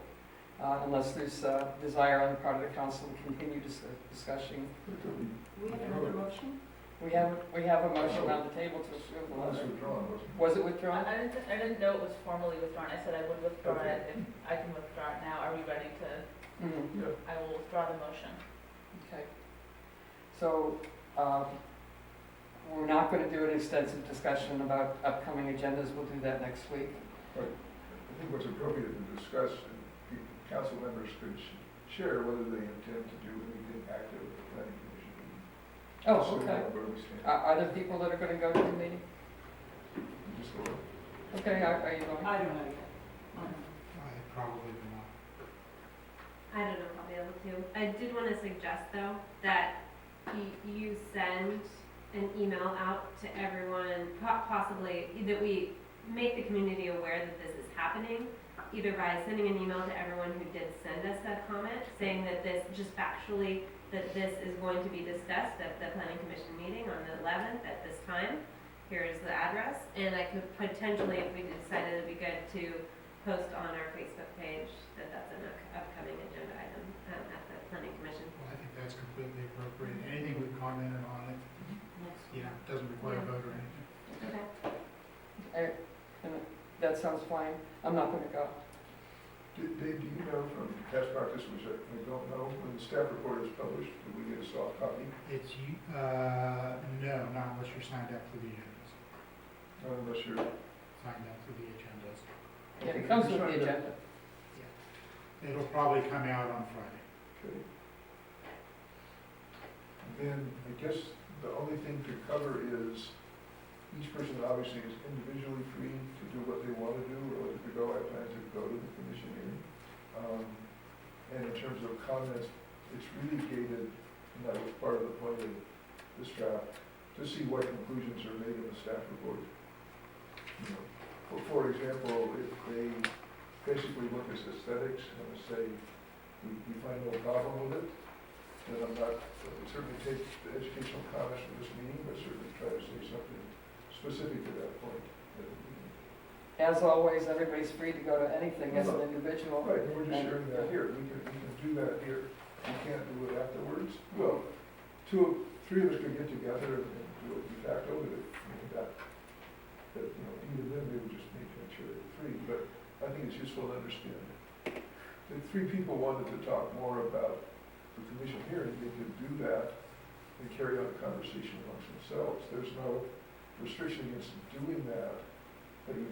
unless there's desire on the part of the council to continue discussing. we have another motion? We have a motion on the table to approve the letter. Was it withdrawn? I didn't know it was formally withdrawn. I said I would withdraw Okay. it if I can withdraw it now. Are we ready to, Mhm. Yeah. I will withdraw the motion. Okay. So, we're not going to do an extensive discussion about upcoming agendas. We'll do that next week. I think what's appropriate to discuss, and council members could share whether they intend to do anything active at the planning commission meeting. Oh, So we okay. know where we stand. Are there people that are going to go to the meeting? Just go ahead. Okay, are you going? I don't know yet. I probably will not. I don't know if I'll be able to. I did want to suggest though that you send an email out to everyone, possibly that we make the community aware that this is happening, either by sending an email to everyone who did send us that comment, saying that this, just factually, that this is going to be discussed at the planning commission meeting on the 11th at this time. Here is the address, and I could potentially, if we decided it'd be good to post on our Facebook page that that's an upcoming agenda item at the planning commission. Well, I think that's completely appropriate. Anything we've commented on it, doesn't require a vote or anything. Okay. And that sounds fine. I'm not going to go. Dave, do you know from past practice, which I don't know, when the staff report is published, do we get a soft copy? No, not unless you're signed up for the agendas. Not unless you're, Signed up for the agendas. Yeah, it comes with the agenda. It'll probably come out on Friday. okay. And then, I guess the only thing to cover is, each person obviously is individually free to do what they want to do, or whether to go, I plan to go to the commission hearing. And in terms of comments, it's really gated, and that was part of the point of this draft, to see what conclusions are made in the staff report. You know, for example, if they basically look at aesthetics and say, we find no problem with it, then I'm not, I would certainly take the educational comments from this meeting, but certainly try to say something specific to that point. As always, everybody's free to go to anything as an individual. Right, and we're just sharing that here, we can do that here, we can't do it afterwards. Well, three of us could get together and do a de facto, but that, you know, even then, they would just make sure they're free, but I think it's useful to understand. If three people wanted to talk more about the commission hearing, they could do that and carry on a conversation amongst themselves. There's no restriction against doing that, but you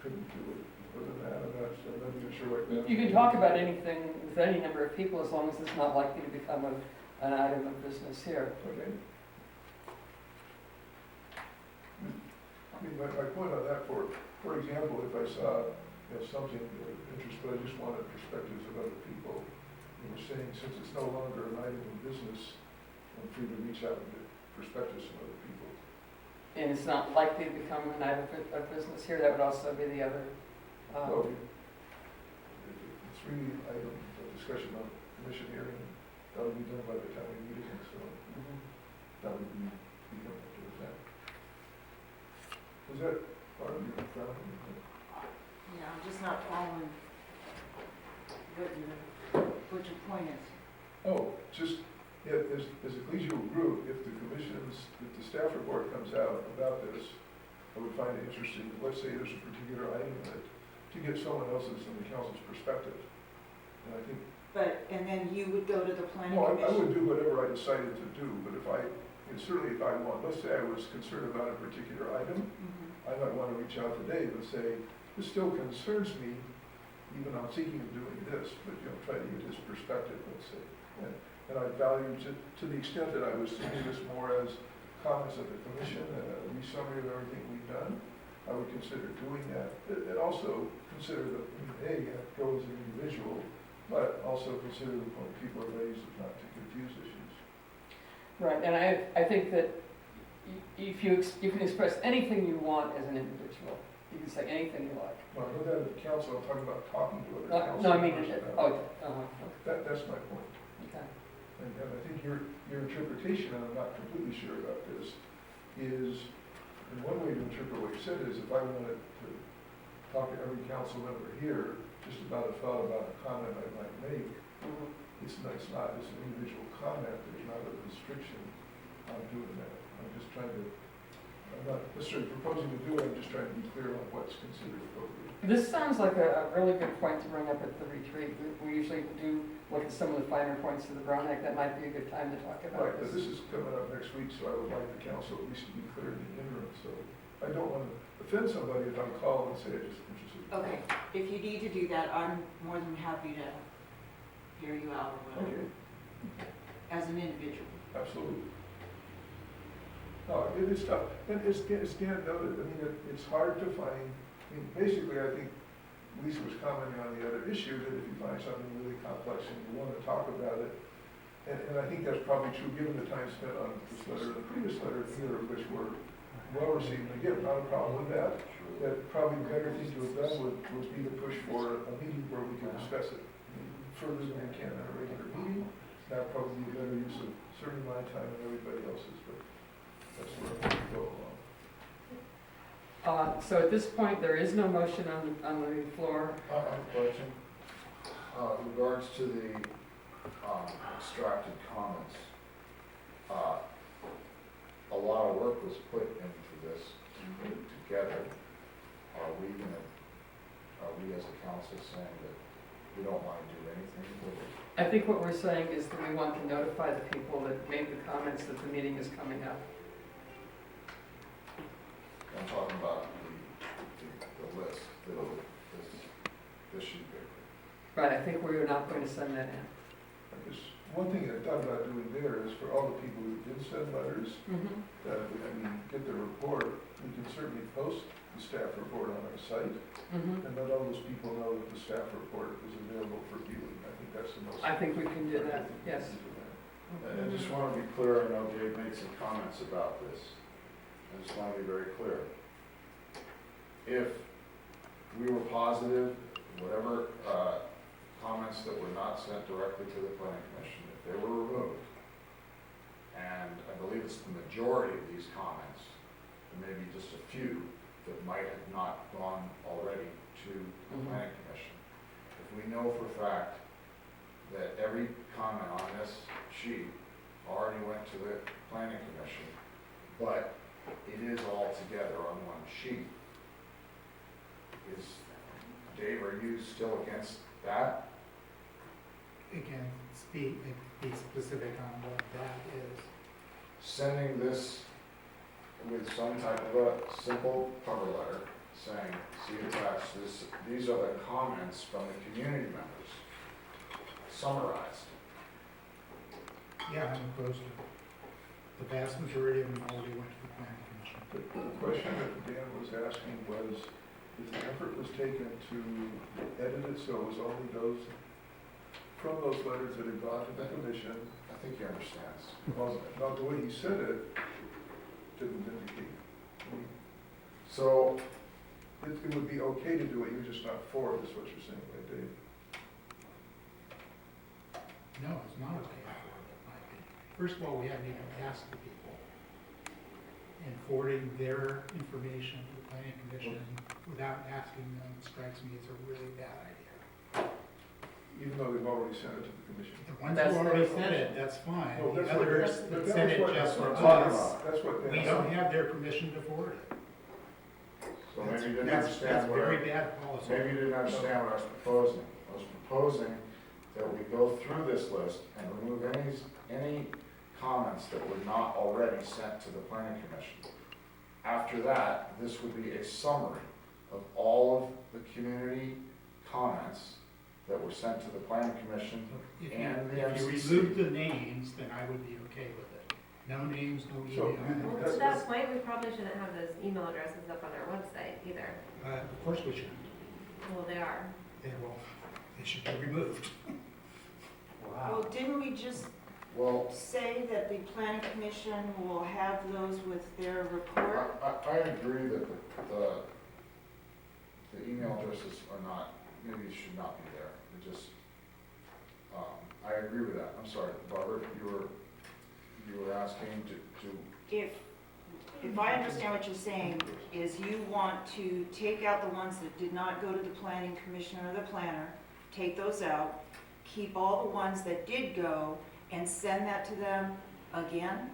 couldn't do it. Other than that, I'm not even sure what that. You can talk about anything with any number of people as long as it's not likely to become an item of business here. Okay. I mean, my point on that, for example, if I saw, something of interest, but I just wanted perspectives of other people, and we're saying, since it's no longer an item of business, I'm free to reach out and get perspectives from other people. And it's not likely to become an item of business here, that would also be the other. Well, it's really item of discussion on commission hearing, that would be done by the time we meet again, so that would become up to that. Was that part of your problem? Yeah, I'm just not following what your point is. Oh, just, yeah, as a collegial group, if the staff report comes out about this, I would find it interesting, let's say there's a particular item in it, to get someone else's and the council's perspective. And I think, And then you would go to the planning well, I commission? would do whatever I decided to do, but and certainly if I want, let's say I was concerned about a particular item, Mhm. I might want to reach out to Dave and say, this still concerns me, even I'm thinking of doing this, but, try to get his perspective, let's say. And I value, to the extent that I was thinking this more as comments of the commission and a summary of everything we've done, I would consider doing that. And also consider that, go as an individual, but also consider the point people have raised, not to confuse issues. Right, and I think that if you can express anything you want as an individual, you can say anything you like. Well, I know that at the council, I'm talking about talking to other council No, I mean, members about okay. That's my point. Okay. And I think your interpretation, and I'm not completely sure about this, is, and one way to interpret what you said is, if I wanted to talk to every council member here, just about a thought about a comment I might make, it's an individual comment, there's not a restriction on doing that. I'm not necessarily proposing to do it, I'm just trying to be clear on what's considered appropriate. This sounds like a really good point to bring up at the retreat. We usually do look at some of the finer points of the Brown Act. That might be a good time to talk about Right, but this. this is coming up next week, so I would like the council at least to be clear in the interim, so I don't want to offend somebody if I call and say I just interested. Okay, if you need to do that, I'm more than happy to hear you out or whatever, Okay, as an individual. absolutely. No, it is tough, and as Dan noted, I mean, it's hard to find, basically, I think Lisa was commenting on the other issue, that if you find something really complex and you want to talk about it, and I think that's probably true, given the time spent on this letter and the previous letter, neither of which were well received, and again, not a problem with that. That probably the better thing to have done would be to push for a meeting where we can discuss it further than we can at a regular meeting. That would probably be a better use of certainly my time and everybody else's, but that's where I'm going to go along. So at this point, there is no motion on the floor. I have a question. In regards to the extracted comments, a lot of work was put into this to put it together. Are we as a council saying that we don't want to do anything with it? I think what we're saying is that we want to notify the people that made the comments that the meeting is coming up. I'm talking about this sheet paper. Right, I think we're not going to send that in. One thing I thought about doing there is for all the people who did send letters, Mm-hmm. that we get the report, we can certainly post the staff report on our site, Mm-hmm. and let all those people know that the staff report is available for viewing. I think that's the most. I think we can do that, yes. I just want to be clear, I know Dave made some comments about this. I just want to be very clear. If we were positive, whatever comments that were not sent directly to the planning commission, if they were removed, and I believe it's the majority of these comments, and maybe just a few that might have not gone already to the Mhm. planning commission. If we know for a fact that every comment on this sheet already went to the planning commission, but it is all together on one sheet, Dave, are you still against that? Again, be specific on what that is. Sending this with some type of a simple cover letter saying, see attached, these are the comments from the community members, summarized. Yeah, I'm opposed to it. The vast majority of them already went to the planning commission. The question that Dan was asking was, if the effort was taken to edit it so it was only those, from those letters that had gone to the commission, I think he understands. well, not the way he said it, didn't indicate. So, It would be okay to do it, you're just not for it, is what you're saying, right, Dave? No, it's not okay for it, in my opinion. First of all, we haven't even asked the people. And forwarding their information to the planning commission without asking them strikes me as a really bad idea. Even though they've already sent it to the commission. The ones That's who already their said it, that's fine. No, The that's what- others that that was sent it what- just that's for what I'm talking us, about. That's what we Dan don't said. have their permission to forward it. so maybe you didn't That's understand what very bad policy. maybe you didn't understand what I was proposing. I was proposing that we go through this list and remove any comments that were not already sent to the planning commission. After that, this would be a summary of all of the community comments that were sent to the planning commission. If And the you MCC. remove the names, then I would be okay with it. No names, no So, email. Well, to that point, we probably shouldn't have those email addresses up on our website either. Of course we should. Well, they are. They should be removed. Well, didn't we just Well, say that the planning commission will have those with their report? I agree that the email addresses are not, maybe should not be there. It just, I agree with that. I'm sorry, Barbara, you were asking to, If I understand what you're saying, is you want to take out the ones that did not go to the planning commission or the planner, take those out, keep all the ones that did go, and send that to them again?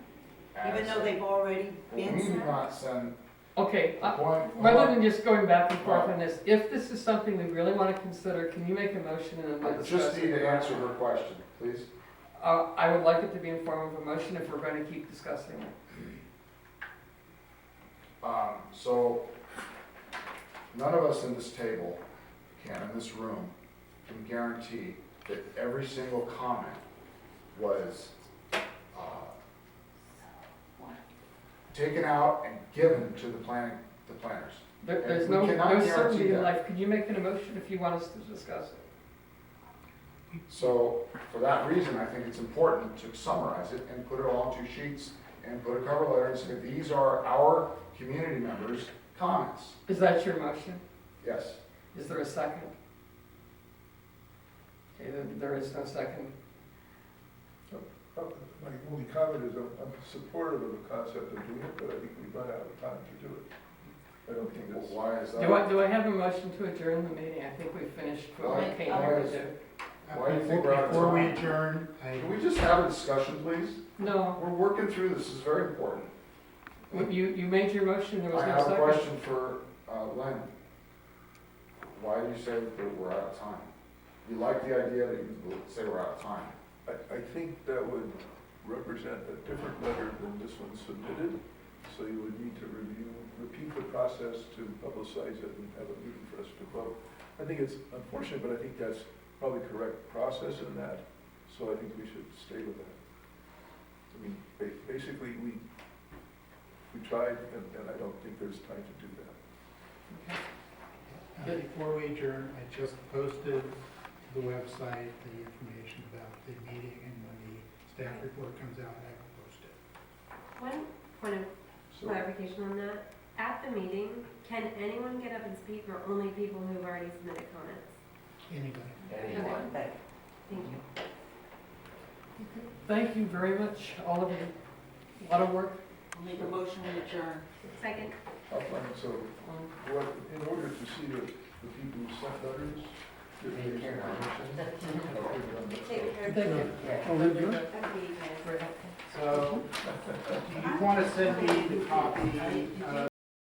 Even though they've already Well, been we did sent? not send, Okay, the point, rather than just going back and forth on this, if this is something we really want to consider, can you make a motion and then I we'll discuss just it? need to answer her question, please. I would like it to be in form of a motion if we're going to keep discussing it. So, none of us in this table in this room, can guarantee that every single comment was, taken out and given to the planners. There's we no cannot guarantee certainty in that. life. Could you make an emotion if you want us to discuss it? So, for that reason, I think it's important to summarize it and put it all on 2 sheets and put a cover letter and say, these are our community members' comments. Is that your motion? Yes. Is there a second? Okay, there is no second. My only comment is I'm supportive of the concept of doing it, but I think we've run out of time to do it. I don't think Well, that's. why is that? Do I have a motion to adjourn the meeting? I think we finished what we came here to do. Why do you think we're out of Before we time? adjourn, Can we just have a discussion, please? No, We're working through this, this is very important. you made your motion, there was I no have a second. question for Len. Why do you say that we're out of time? You like the idea that you say we're out of time? I think that would represent a different letter than this one submitted, so So you would need to repeat the process to publicize it and have a meeting for us to vote. I think it's unfortunate, but I think that's probably correct process in that, so I think we should stay with that. I mean, basically, we tried, and I don't think there's time to do that. Before we adjourn, I just posted to the website the information about the meeting, and when the staff report comes out, I will post it. One point of So, clarification on that, at the meeting, can anyone get up and speak or only people who've already submitted comments? Anybody? Anyone? Thank you. Thank you very much, all of you. A lot of work. I'll make a motion to adjourn. Second. I'll find it. So, in order to see the people who sent letters, give me Take care. permission. I'll give them the- Take care. Thank you. Yeah. Oh, did you? Okay, you guys. Very helpful. So, do you want to send me the copy,